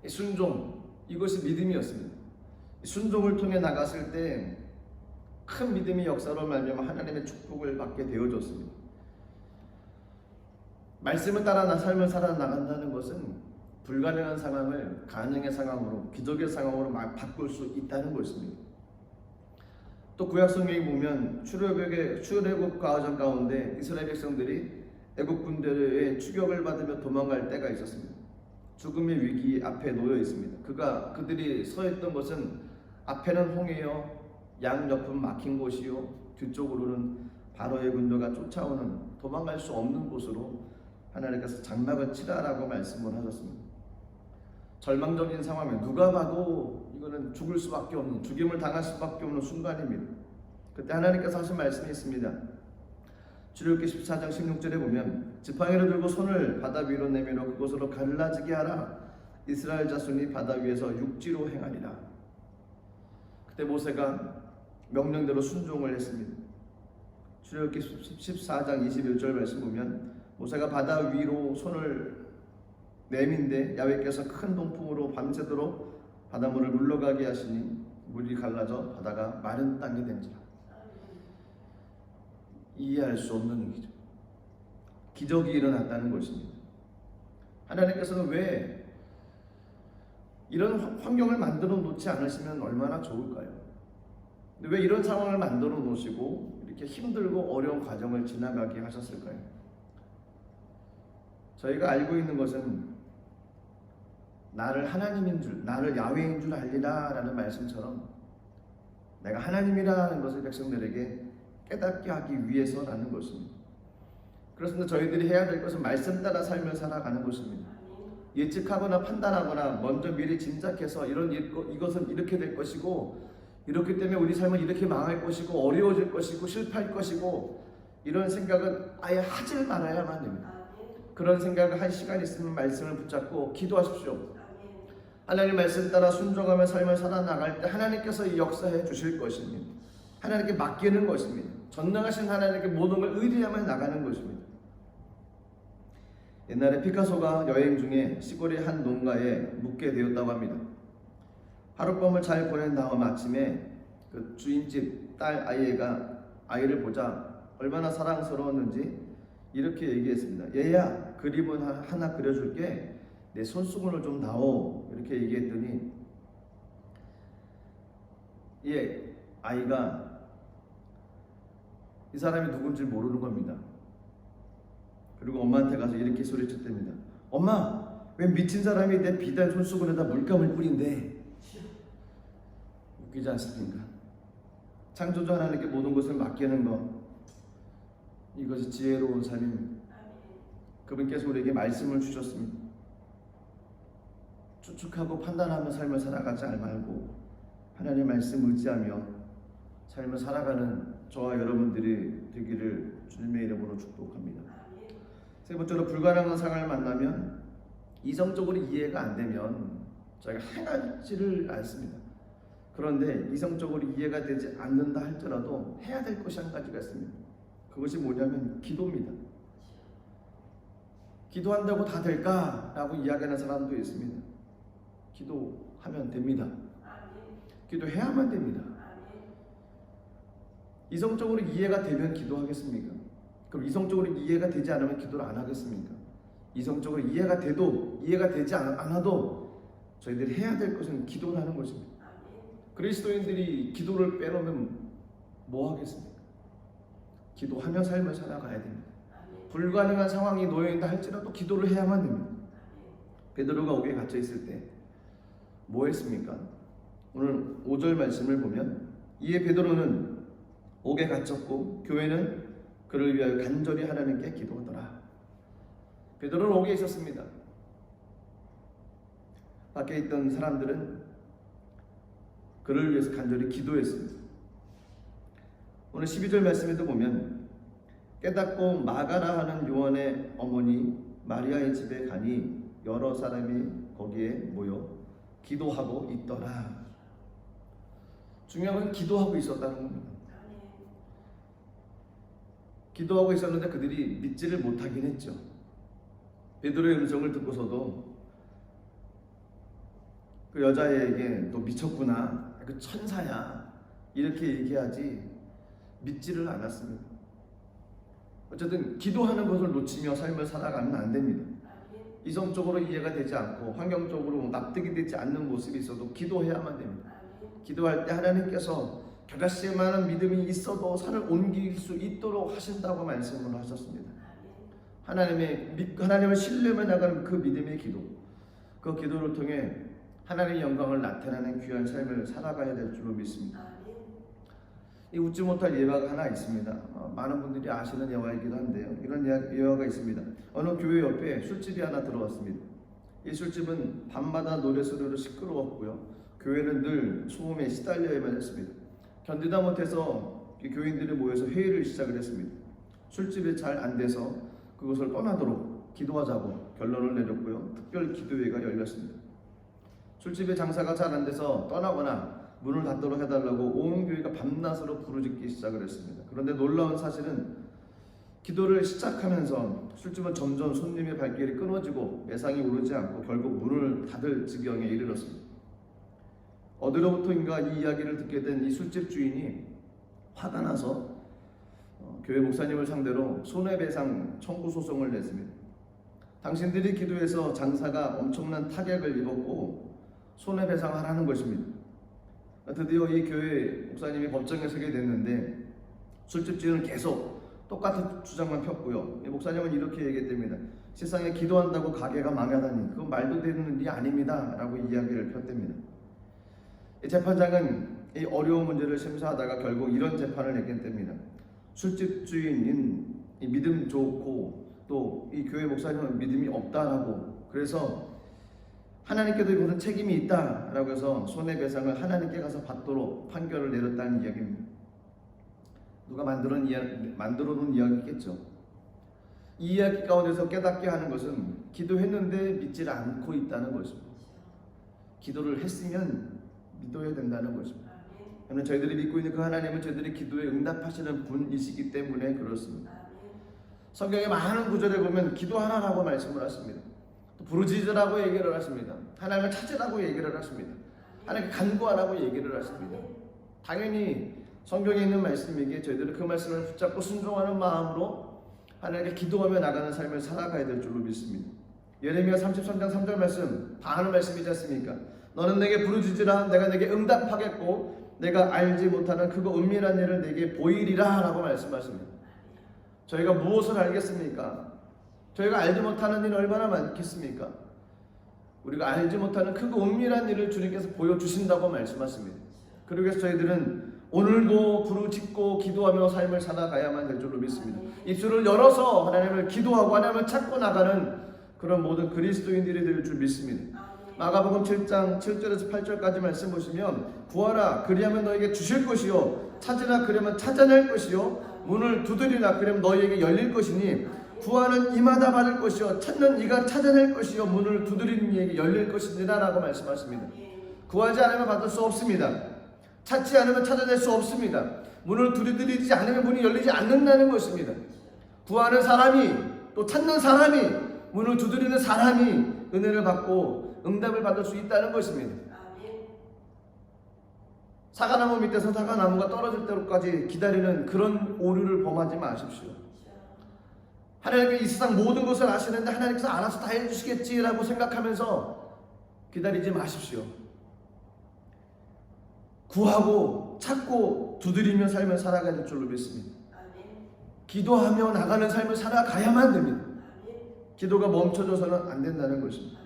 순종, 이것이 믿음이었습니다. 순종을 통해 나갔을 때 큰 믿음의 역사로 말미암아 하나님의 축복을 받게 되어졌습니다. 말씀을 따라 삶을 살아나간다는 것은 불가능한 상황을 가능의 상황으로, 기적의 상황으로 바꿀 수 있다는 것입니다. 또 구약 성경에 보면 출애굽 과정 가운데 이스라엘 백성들이 애굽 군대의 추격을 받으며 도망갈 때가 있었습니다. 죽음의 위기 앞에 놓여 있습니다. 그들이 서 있던 것은 앞에는 홍해요, 양옆은 막힌 곳이요, 뒤쪽으로는 바로의 군대가 쫓아오는 도망갈 수 없는 곳으로 하나님께서 장막을 치라라고 말씀을 하셨습니다. 절망적인 상황에 누가 봐도 이거는 죽을 수밖에 없는, 죽임을 당할 수밖에 없는 순간입니다. 그때 하나님께서 하신 말씀이 있습니다. 출애굽기 14장 16절에 보면 지팡이를 들고 손을 바다 위로 내밀어 그곳으로 갈라지게 하라. 이스라엘 자손이 바다 위에서 육지로 행하리라. 그때 모세가 명령대로 순종을 했습니다. 출애굽기 14장 21절 말씀 보면 모세가 바다 위로 손을 내민데 야훼께서 큰 동풍으로 밤새도록 바닷물을 물러가게 하시니 물이 갈라져 바다가 마른 땅이 된지라. 이해할 수 없는 일이죠. 기적이 일어났다는 것입니다. 하나님께서는 왜 이런 환경을 만들어 놓지 않으시면 얼마나 좋을까요? 근데 왜 이런 상황을 만들어 놓으시고 이렇게 힘들고 어려운 과정을 지나가게 하셨을까요? 저희가 알고 있는 것은 나를 하나님인 줄, 나를 야훼인 줄 알리라 라는 말씀처럼 내가 하나님이라는 것을 백성들에게 깨닫게 하기 위해서라는 것입니다. 그렇습니다. 저희들이 해야 될 것은 말씀 따라 삶을 살아가는 것입니다. 예측하거나 판단하거나 먼저 미리 짐작해서 이것은 이렇게 될 것이고 이렇기 때문에 우리 삶은 이렇게 망할 것이고 어려워질 것이고 실패할 것이고 이런 생각은 아예 하질 말아야만 됩니다. 그런 생각을 한 시간 있으면 말씀을 붙잡고 기도하십시오. 하나님 말씀 따라 순종하며 삶을 살아나갈 때 하나님께서 역사해 주실 것입니다. 하나님께 맡기는 것입니다. 전능하신 하나님께 모든 걸 의지하며 나가는 것입니다. 옛날에 피카소가 여행 중에 시골의 한 농가에 묵게 되었다고 합니다. 하룻밤을 잘 보낸 다음 아침에 그 주인집 딸 아이를 보자 얼마나 사랑스러웠는지 이렇게 얘기했습니다. 얘야, 그림은 하나 그려줄게. 내 손수건을 좀 놔오. 이렇게 얘기했더니 아이가 이 사람이 누군지 모르는 겁니다. 그리고 엄마한테 가서 이렇게 소리쳤답니다. 엄마, 왜 미친 사람이 내 비단 손수건에다 물감을 뿌린대? 웃기지 않습니까? 창조주 하나님께 모든 것을 맡기는 것, 이것이 지혜로운 삶입니다. 그분께서 우리에게 말씀을 주셨습니다. 추측하고 판단하며 삶을 살아가지 말고 하나님의 말씀 의지하며 삶을 살아가는 저와 여러분들이 되기를 주님의 이름으로 축복합니다. 세 번째로 불가능한 상황을 만나면 이성적으로 이해가 안 되면 저희가 행하지를 않습니다. 그런데 이성적으로 이해가 되지 않는다 할지라도 해야 될 것이 한 가지가 있습니다. 그것이 뭐냐면 기도입니다. 기도한다고 다 될까라고 이야기하는 사람도 있습니다. 기도하면 됩니다. 기도해야만 됩니다. 이성적으로 이해가 되면 기도하겠습니까? 그럼 이성적으로 이해가 되지 않으면 기도를 안 하겠습니까? 이성적으로 이해가 돼도 이해가 되지 않아도 저희들이 해야 될 것은 기도를 하는 것입니다. 그리스도인들이 기도를 빼놓으면 뭐 하겠습니까? 기도하며 삶을 살아가야 됩니다. 불가능한 상황이 놓여있다 할지라도 기도를 해야만 됩니다. 베드로가 옥에 갇혀 있을 때 뭐 했습니까? 오늘 5절 말씀을 보면 이에 베드로는 옥에 갇혔고 교회는 그를 위하여 간절히 하나님께 기도하더라. 베드로는 옥에 있었습니다. 밖에 있던 사람들은 그를 위해서 간절히 기도했습니다. 오늘 12절 말씀에도 보면 깨닫고 마가라 하는 요한의 어머니 마리아의 집에 가니 여러 사람이 거기에 모여 기도하고 있더라. 중요한 것은 기도하고 있었다는 겁니다. 기도하고 있었는데 그들이 믿지를 못하긴 했죠. 베드로의 음성을 듣고서도 그 여자에게 너 미쳤구나, 그 천사야 이렇게 얘기하지 믿지를 않았습니다. 어쨌든 기도하는 것을 놓치며 삶을 살아가면 안 됩니다. 이성적으로 이해가 되지 않고 환경적으로 납득이 되지 않는 모습이 있어도 기도해야만 됩니다. 기도할 때 하나님께서 겨자씨에 많은 믿음이 있어도 산을 옮길 수 있도록 하신다고 말씀을 하셨습니다. 하나님을 신뢰하며 나가는 그 믿음의 기도, 그 기도를 통해 하나님의 영광을 나타내는 귀한 삶을 살아가야 될 줄로 믿습니다. 이 웃지 못할 예화가 하나 있습니다. 많은 분들이 아시는 예화이기도 한데요. 이런 예화가 있습니다. 어느 교회 옆에 술집이 하나 들어왔습니다. 이 술집은 밤마다 노래소리로 시끄러웠고요. 교회는 늘 소음에 시달려야만 했습니다. 견디다 못해서 교인들이 모여서 회의를 시작을 했습니다. 술집이 잘 안 돼서 그것을 떠나도록 기도하자고 결론을 내렸고요. 특별 기도회가 열렸습니다. 술집의 장사가 잘 안 돼서 떠나거나 문을 닫도록 해달라고 온 교회가 밤낮으로 부르짖기 시작을 했습니다. 그런데 놀라운 사실은 기도를 시작하면서 술집은 점점 손님의 발길이 끊어지고 매상이 오르지 않고 결국 문을 닫을 지경에 이르렀습니다. 어디로부터인가 이 이야기를 듣게 된 이 술집 주인이 화가 나서 교회 목사님을 상대로 손해배상 청구 소송을 냈습니다. 당신들이 기도해서 장사가 엄청난 타격을 입었고 손해배상하라는 것입니다. 드디어 이 교회 목사님이 법정에 서게 됐는데 술집 주인은 계속 똑같은 주장만 폈고요. 이 목사님은 이렇게 얘기했답니다. 세상에 기도한다고 가게가 망하다니 그건 말도 되는 일이 아닙니다 라고 이야기를 폈답니다. 이 재판장은 이 어려운 문제를 심사하다가 결국 이런 재판을 내겠답니다. 술집 주인인 이 믿음 좋고 또 이 교회 목사님은 믿음이 없다라고, 그래서 하나님께도 이것은 책임이 있다라고 해서 손해배상을 하나님께 가서 받도록 판결을 내렸다는 이야기입니다. 누가 만들어 놓은 이야기겠죠. 이 이야기 가운데서 깨닫게 하는 것은 기도했는데 믿질 않고 있다는 것입니다. 기도를 했으면 믿어야 된다는 것입니다. 저는 저희들이 믿고 있는 그 하나님은 저희들이 기도에 응답하시는 분이시기 때문에 그렇습니다. 성경의 많은 구절에 보면 기도하라고 말씀을 하십니다. 또 부르짖으라고 얘기를 하십니다. 하나님을 찾으라고 얘기를 하십니다. 하나님께 간구하라고 얘기를 하십니다. 당연히 성경에 있는 말씀이기에 저희들은 그 말씀을 붙잡고 순종하는 마음으로 하나님께 기도하며 나가는 삶을 살아가야 될 줄로 믿습니다. 예레미야 33장 3절 말씀 다 아는 말씀이지 않습니까? 너는 내게 부르짖으라 내가 내게 응답하겠고 내가 알지 못하는 그거 은밀한 일을 내게 보이리라 라고 말씀하십니다. 저희가 무엇을 알겠습니까? 저희가 알지 못하는 일이 얼마나 많겠습니까? 우리가 알지 못하는 크고 은밀한 일을 주님께서 보여주신다고 말씀하십니다. 그러기 위해서 저희들은 오늘도 부르짖고 기도하며 삶을 살아가야만 될 줄로 믿습니다. 입술을 열어서 하나님을 기도하고 하나님을 찾고 나가는 그런 모든 그리스도인들이 될 줄 믿습니다. 마가복음 7장 7절에서 8절까지 말씀 보시면 구하라 그리하면 너에게 주실 것이요 찾으라 그러면 찾아낼 것이요 문을 두드리라 그러면 너희에게 열릴 것이니 구하는 이마다 받을 것이요 찾는 이가 찾아낼 것이요 문을 두드리는 이에게 열릴 것이니라 라고 말씀하십니다. 구하지 않으면 받을 수 없습니다. 찾지 않으면 찾아낼 수 없습니다. 문을 두드리지 않으면 문이 열리지 않는다는 것입니다. 구하는 사람이 또 찾는 사람이 문을 두드리는 사람이 은혜를 받고 응답을 받을 수 있다는 것입니다. 사과나무 밑에서 사과나무가 떨어질 때까지 기다리는 그런 오류를 범하지 마십시오. 하나님께 이 세상 모든 것을 아시는데 하나님께서 알아서 다 해주시겠지라고 생각하면서 기다리지 마십시오. 구하고 찾고 두드리며 삶을 살아가야 될 줄로 믿습니다. 기도하며 나가는 삶을 살아가야만 됩니다. 기도가 멈춰져서는 안 된다는 것입니다.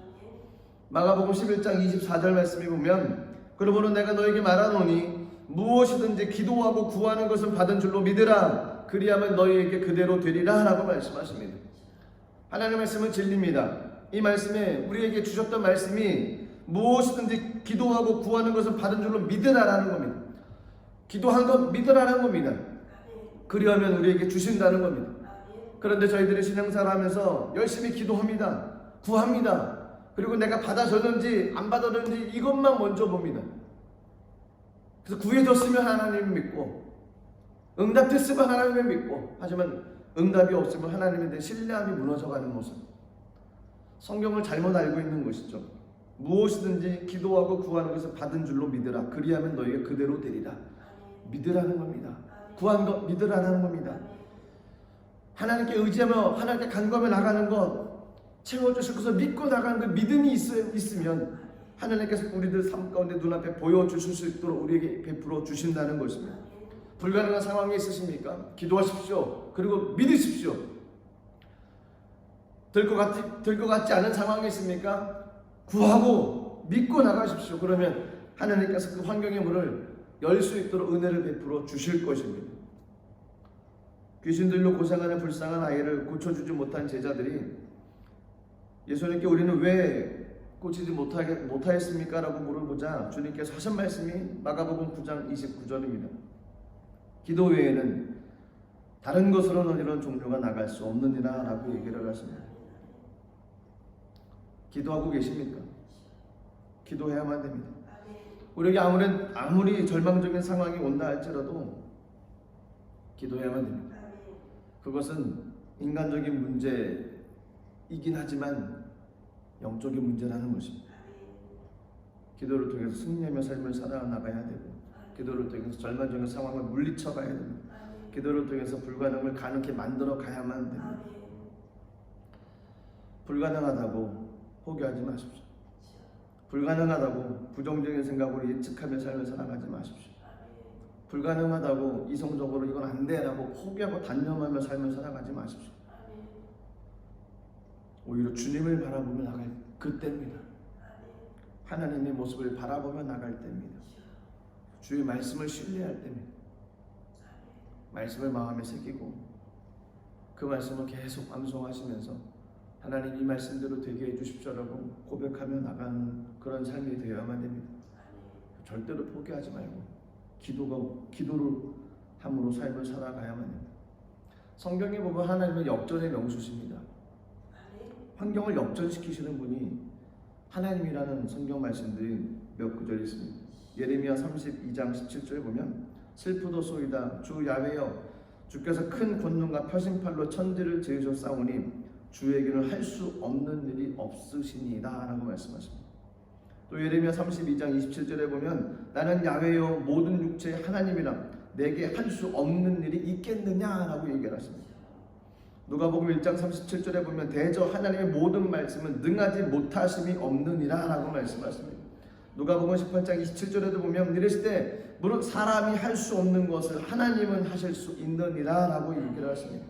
마가복음 11장 24절 말씀에 보면 그러므로 내가 너에게 말하노니 무엇이든지 기도하고 구하는 것은 받은 줄로 믿으라. 그리하면 너희에게 그대로 되리라 라고 말씀하십니다. 하나님의 말씀은 진리입니다. 이 말씀에 우리에게 주셨던 말씀이 무엇이든지 기도하고 구하는 것은 받은 줄로 믿으라라는 겁니다. 기도한 것 믿으라는 겁니다. 그리하면 우리에게 주신다는 겁니다. 그런데 저희들이 신앙생활 하면서 열심히 기도합니다. 구합니다. 그리고 내가 받아줬는지 안 받아줬는지 이것만 먼저 봅니다. 그래서 구해줬으면 하나님을 믿고 응답됐으면 하나님을 믿고 하지만 응답이 없으면 하나님에 대한 신뢰함이 무너져가는 모습. 성경을 잘못 알고 있는 것이죠. 무엇이든지 기도하고 구하는 것을 받은 줄로 믿으라. 그리하면 너희가 그대로 되리라. 믿으라는 겁니다. 구한 것 믿으라는 겁니다. 하나님께 의지하며 하나님께 간구하며 나가는 것 채워주실 것을 믿고 나가는 그 믿음이 있으면 하나님께서 우리들 삶 가운데 눈앞에 보여주실 수 있도록 우리에게 베풀어 주신다는 것입니다. 불가능한 상황이 있으십니까? 기도하십시오. 그리고 믿으십시오. 될 것 같지 않은 상황이 있습니까? 구하고 믿고 나가십시오. 그러면 하나님께서 그 환경의 문을 열 수 있도록 은혜를 베풀어 주실 것입니다. 귀신들로 고생하는 불쌍한 아이를 고쳐주지 못한 제자들이 예수님께 우리는 왜 고치지 못하였습니까? 라고 물어보자 주님께서 하신 말씀이 마가복음 9장 29절입니다. 기도 외에는 다른 것으로는 이런 종류가 나갈 수 없느니라 라고 얘기를 하십니다. 기도하고 계십니까? 기도해야만 됩니다. 우리에게 아무리 절망적인 상황이 온다 할지라도 기도해야만 됩니다. 그것은 인간적인 문제이긴 하지만 영적인 문제라는 것입니다. 기도를 통해서 승리하며 삶을 살아나가야 되고 기도를 통해서 절망적인 상황을 물리쳐 가야 됩니다. 기도를 통해서 불가능을 가능케 만들어 가야만 됩니다. 불가능하다고 포기하지 마십시오. 불가능하다고 부정적인 생각으로 예측하며 삶을 살아가지 마십시오. 불가능하다고 이성적으로 이건 안 돼라고 포기하고 단념하며 삶을 살아가지 마십시오. 오히려 주님을 바라보며 나갈 그때입니다. 하나님의 모습을 바라보며 나갈 때입니다. 주의 말씀을 신뢰할 때입니다. 말씀을 마음에 새기고 그 말씀을 계속 암송하시면서 하나님 이 말씀대로 되게 해주십시오라고 고백하며 나가는 그런 삶이 되어야만 됩니다. 절대로 포기하지 말고 기도를 함으로 삶을 살아가야만 합니다. 성경에 보면 하나님은 역전의 명수십니다. 환경을 역전시키시는 분이 하나님이라는 성경 말씀들이 몇 구절이 있습니다. 예레미야 32장 17절에 보면 슬프도소이다 주 야훼여 주께서 큰 권능과 표심팔로 천지를 지으셨사오니 주에게는 할 수 없는 일이 없으시니이다 라고 말씀하십니다. 또 예레미야 32장 27절에 보면 나는 야훼여 모든 육체의 하나님이라 내게 할 수 없는 일이 있겠느냐라고 얘기를 하십니다. 누가복음 1장 37절에 보면 대저 하나님의 모든 말씀은 능하지 못하심이 없느니라 라고 말씀하십니다. 누가복음 18장 27절에도 보면 이르시되 무릇 사람이 할 수 없는 것을 하나님은 하실 수 있느니라 라고 얘기를 하십니다.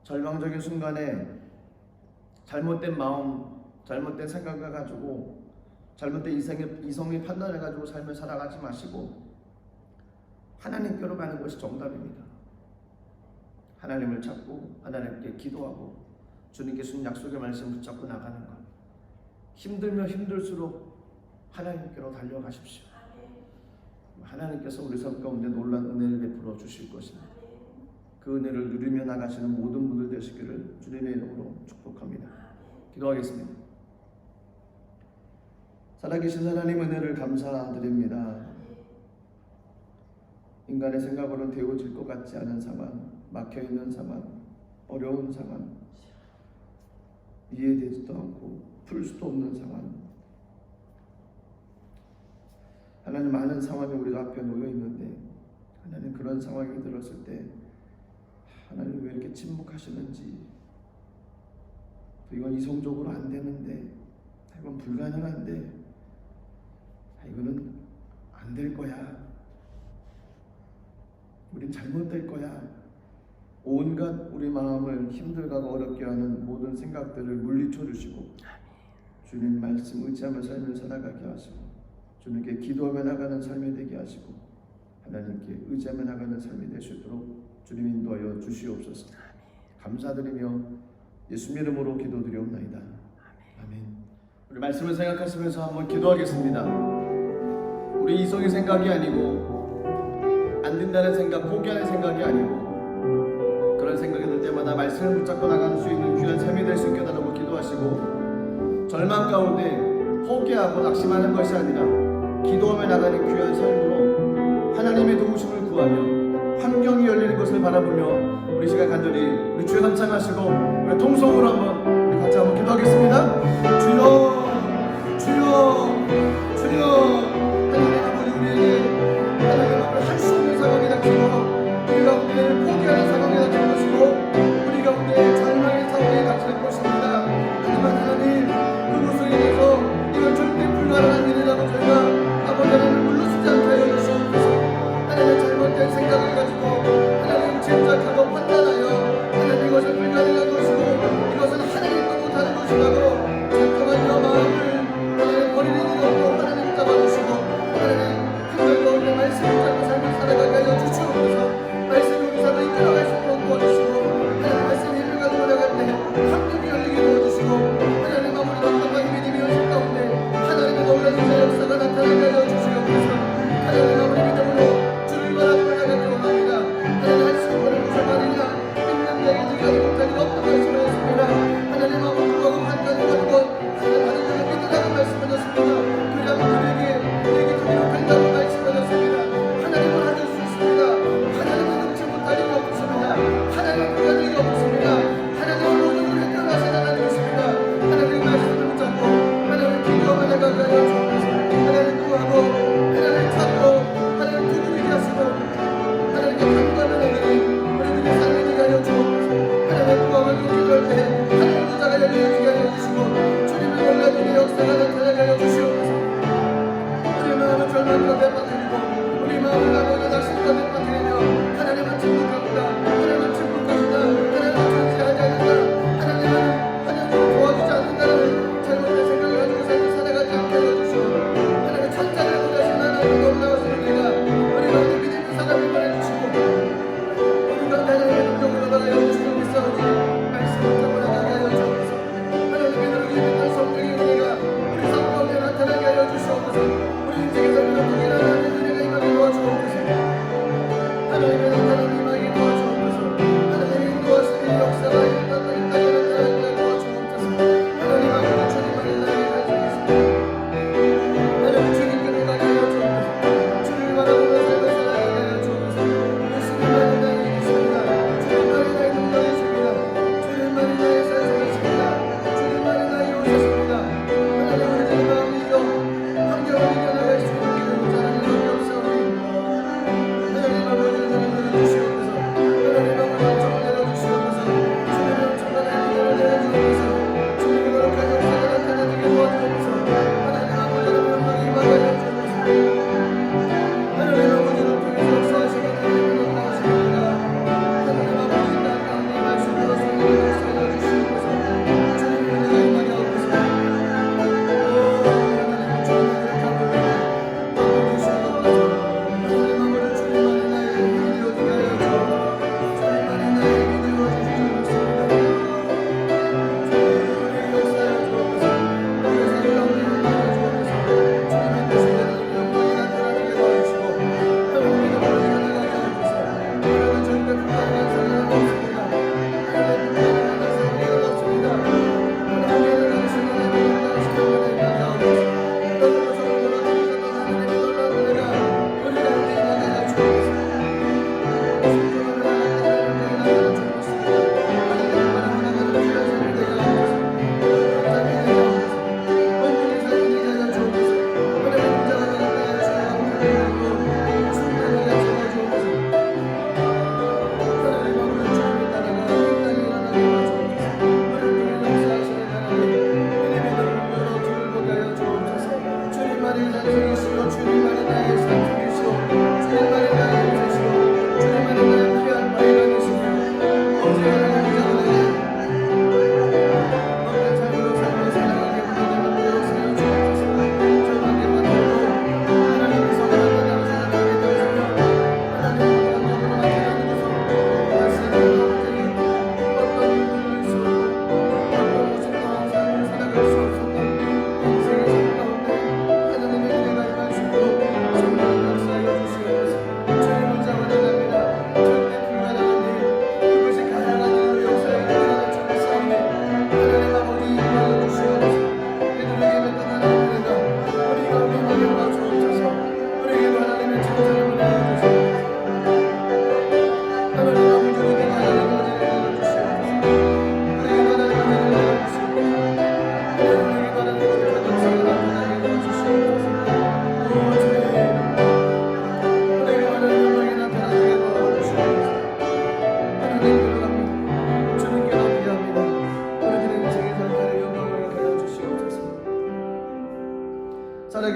절망적인 순간에 잘못된 마음, 잘못된 생각을 가지고 잘못된 이성의 판단을 가지고 삶을 살아가지 마시고 하나님께로 가는 것이 정답입니다. 하나님을 찾고 하나님께 기도하고 주님께 주신 약속의 말씀을 붙잡고 나가는 것. 힘들면 힘들수록 하나님께로 달려가십시오. 하나님께서 우리 삶 가운데 놀라운 은혜를 베풀어 주실 것입니다. 그 은혜를 누리며 나가시는 모든 분들 되시기를 주님의 이름으로 축복합니다. 기도하겠습니다. 살아계신 하나님 은혜를 감사드립니다. 인간의 생각으로는 되어질 것 같지 않은 상황, 막혀있는 상황, 어려운 상황, 이해되지도 않고 풀 수도 없는 상황, 하나님 많은 상황이 우리 앞에 놓여 있는데 하나님 그런 상황이 들었을 때 하나님 왜 이렇게 침묵하시는지, 또 이건 이성적으로 안 되는데, 이건 불가능한데, 이거는 안 될 거야, 우린 잘못될 거야, 온갖 우리 마음을 힘들고 어렵게 하는 모든 생각들을 물리쳐 주시고 주님 말씀 의지하며 삶을 살아가게 하시고 주님께 기도하며 나가는 삶이 되게 하시고 하나님께 의지하며 나가는 삶이 될 수 있도록 주님 인도하여 주시옵소서. 감사드리며 예수 이름으로 기도드리옵나이다. 아멘. 우리 말씀을 생각하시면서 한번 기도하겠습니다. 우리 이성의 생각이 아니고 안 된다는 생각, 포기하는 생각이 아니고 그런 생각이 들 때마다 말씀을 붙잡고 나가는 수 있는 귀한 삶이 될 수 있게 달라고 기도하시고, 절망 가운데 포기하고 낙심하는 것이 아니라 기도하며 나가는 귀한 삶으로 하나님의 도우심을 구하며 환경이 열리는 것을 바라보며 우리 시간 간절히 우리 주여 한창하시고 우리 통성으로 한번 우리 같이 한번 기도하겠습니다. 주여, 주여, 주여. 하나님 아버지, 우리에게 하나님 앞에 할 수 없는 상황이 닥치고 우리 가운데 포기하는 상황이 닥칠 것이고 우리 가운데 절망의 상황이 닥칠 것입니다. 하지만 하나님, 그것을 인해서 이건 절대 불가능한 일이라고 저희가 아버지 하나님을 물러서지 않게 하여 주시옵소서. 하나님의 잘못된 생각을 가지고 하나님 짐작하고 판단하여 하나님 이것을 불가능한 것이고 이것은 하나님과 못하는 것이라고 잠깐만요 마음을 하나님 버리는 일 없고 하나님 잡아주시고 하나님 한결 가운데 말씀을 잡고 삶을 살아가게 하여 주시옵소서. 말씀이 우리 삶을 이끌어갈 수 있도록 도와주시고 하나님 말씀 힘을 가지고 나갈 때 환경이 열리게 도와주시고 하나님 아무리 답답한 믿음이 현실 가운데 하나님의 놀라운 역사가 나타나게 하여 주시옵소서. 하나님 아무리 믿음으로 주를 바라보며 나가기 원합니다. 하나님 할 수 없는 무슨 말이냐, 믿는 자에게 하지 못할 일 없다고 말씀하셨습니다. 하나님 아무리 불구하고 한가지 가지고 하나님 다른 자를 믿으라고 말씀하셨습니다. 그리하면 그에게 그리로 된다고 말씀하셨습니다. 하나님은 하실 수 있습니다. 하나님은 능치 못할 일이 없습니다. 하나님은 불가능한 일이 없습니다. 하나님은 모든 일을 떠나시는 하나님이십니다. 하나님의 말씀을 붙잡고 하나님을 기도하며 나가게 하여 주옵소서. 하나님 구하고 하나님 찾고 하나님 두드리게 하시고 하나님께 간구하며 나가는 우리들의 삶이 되게 하여 주옵소서. 하나님 구하며 기도할 때 하나님 의자가 열려지게 하여 주시고 주님의 놀라운 역사가 나타나게 하여 주시옵소서. 우리 마음을 절망 가운데 빠뜨리고 우리 마음을 나누어 낙심 가운데 빠뜨리며 하나님은 침묵합니다. 하나님은 침묵합니다. 하나님은 존재하지 않는다. 하나님은 도와주지 않는다는 잘못된 생각을 가지고 삶을 살아가지 않게 하여 주시고 하나님의 천자를 보내신 하나님의 놀라우신 은혜가 우리 가운데 믿음의 사람을 보내주시고 우리 가운데 하나님의 능력으로 나가여 주시는 믿사오니 말씀을 잡아라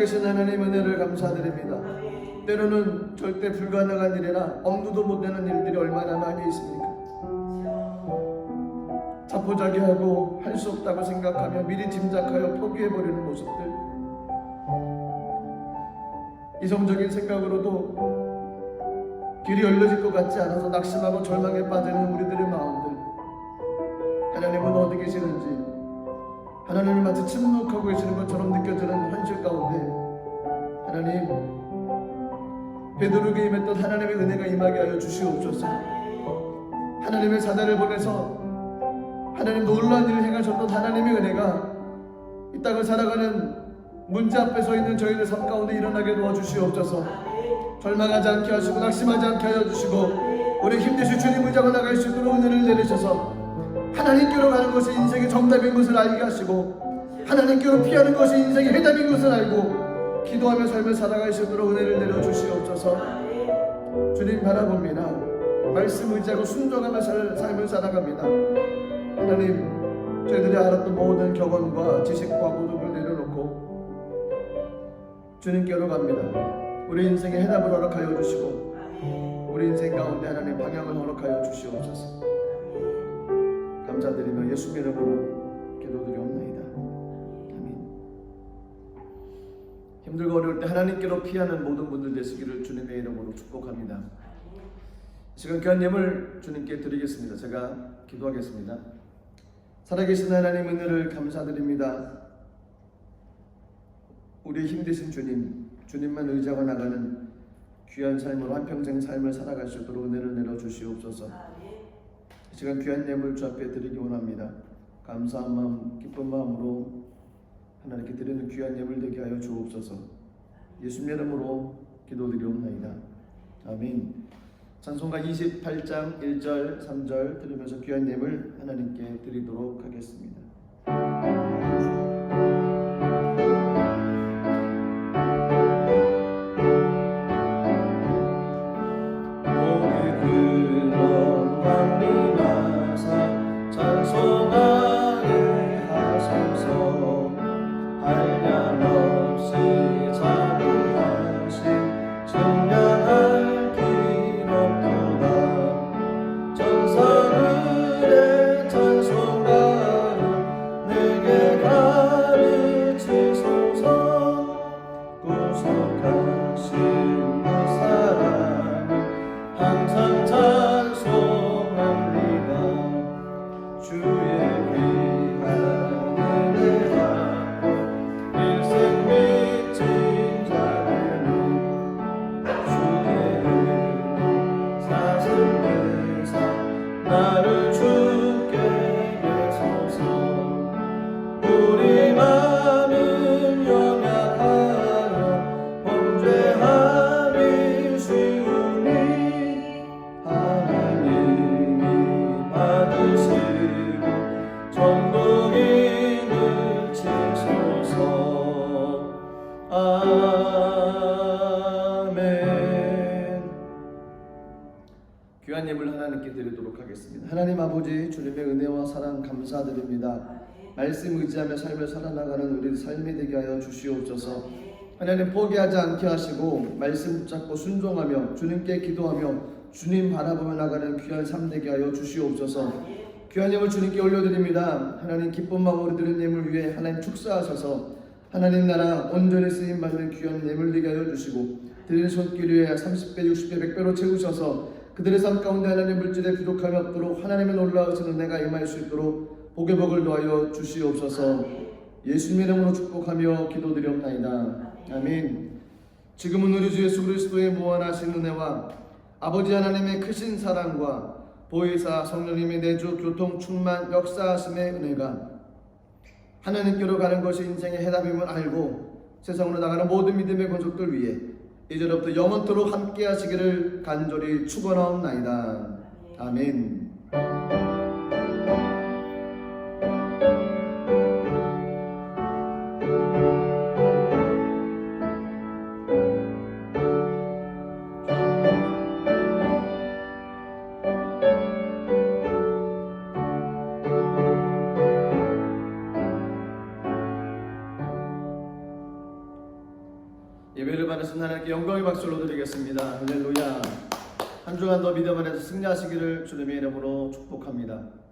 살아계신 하나님 은혜를 감사드립니다. 때로는 절대 불가능한 일이나 엄두도 못 내는 일들이 얼마나 많이 있습니까? 자포자기하고 할 수 없다고 생각하며 미리 짐작하여 포기해버리는 모습들, 이성적인 생각으로도 길이 열려질 것 같지 않아서 낙심하고 절망에 빠지는 우리들의 마음들, 하나님은 어디 계시는지, 하나님을 마치 침묵하고 계시는 것처럼 느껴지는 현실 가운데 하나님, 베드로에게 임했던 하나님의 은혜가 임하게 하여 주시옵소서. 하나님의 사자를 보내서 하나님 놀라운 일을 행하셨던 하나님의 은혜가 이 땅을 살아가는 문제 앞에 서 있는 저희들 삶 가운데 일어나게 도와주시옵소서. 절망하지 않게 하시고 낙심하지 않게 하여 주시고 우리 힘내시 주님을 잡아 나갈 수 있도록 은혜를 내리셔서 하나님께로 가는 것이 인생의 정답인 것을 알게 하시고 하나님께로 피하는 것이 인생의 해답인 것을 알고 기도하며 삶을 살아갈 수 있도록 은혜를 내려주시옵소서. 주님 바라봅니다. 말씀 의지하고 순종하며 삶을 살아갑니다. 하나님, 저희들이 알았던 모든 격언과 지식과 모든 걸 내려놓고 주님께로 갑니다. 우리 인생의 해답을 허락하여 주시고 우리 인생 가운데 하나님 방향을 허락하여 주시옵소서. 감사드리며 예수의 이름으로 기도드리옵나이다. 아멘. 힘들고 어려울 때 하나님께로 피하는 모든 분들 되시기를 주님의 이름으로 축복합니다. 지금 귀한 예물 주님께 드리겠습니다. 제가 기도하겠습니다. 살아계신 하나님 은혜를 감사드립니다. 우리 힘드신 주님, 주님만 의지하고 나가는 귀한 삶으로 한평생 삶을 살아갈 수 있도록 은혜를 내려주시옵소서. 이 시간 귀한 예물 주 앞에 드리기 원합니다. 감사한 마음, 기쁜 마음으로 하나님께 드리는 귀한 예물 되게 하여 주옵소서. 예수님 이름으로 기도드리옵나이다. 아멘. 찬송가 28장 1절 3절 들으면서 귀한 예물 하나님께 드리도록 하겠습니다. 귀한 예물 하나님께 드리도록 하겠습니다. 하나님 아버지, 주님의 은혜와 사랑 감사드립니다. 말씀 의지하며 삶을 살아나가는 우리 삶이 되게 하여 주시옵소서. 하나님 포기하지 않게 하시고 말씀 붙잡고 순종하며 주님께 기도하며 주님 바라보며 나가는 귀한 삶 되게 하여 주시옵소서. 귀한 예물 주님께 올려드립니다. 하나님 기쁜 마음으로 드린 예물 위에 하나님 축사하셔서 하나님 나라 온전히 쓰임받는 귀한 예물 되게 하여 주시고 드리는 손길 위에 30배, 60배, 100배로 채우셔서 그들의 삶 가운데 하나님 물질에 부족함이 없도록 하나님의 놀라우신 은혜가 임할 수 있도록 복의 복을 더하여 주시옵소서. 예수님의 이름으로 축복하며 기도드리옵나이다. 아멘. 지금은 우리 주 예수 그리스도의 무한하신 은혜와 아버지 하나님의 크신 사랑과 보혜사 성령님의 내주 교통 충만 역사하심의 은혜가 하나님께로 가는 것이 인생의 해답임을 알고 세상으로 나가는 모든 믿음의 권속들 위해 이제로부터 영원토록 함께 하시기를 간절히 축원하옵나이다. 아멘. 말씀 하나님께 영광의 박수로 드리겠습니다. 할렐루야. 한 주간 더 믿음 안에서 승리하시기를 주님의 이름으로 축복합니다.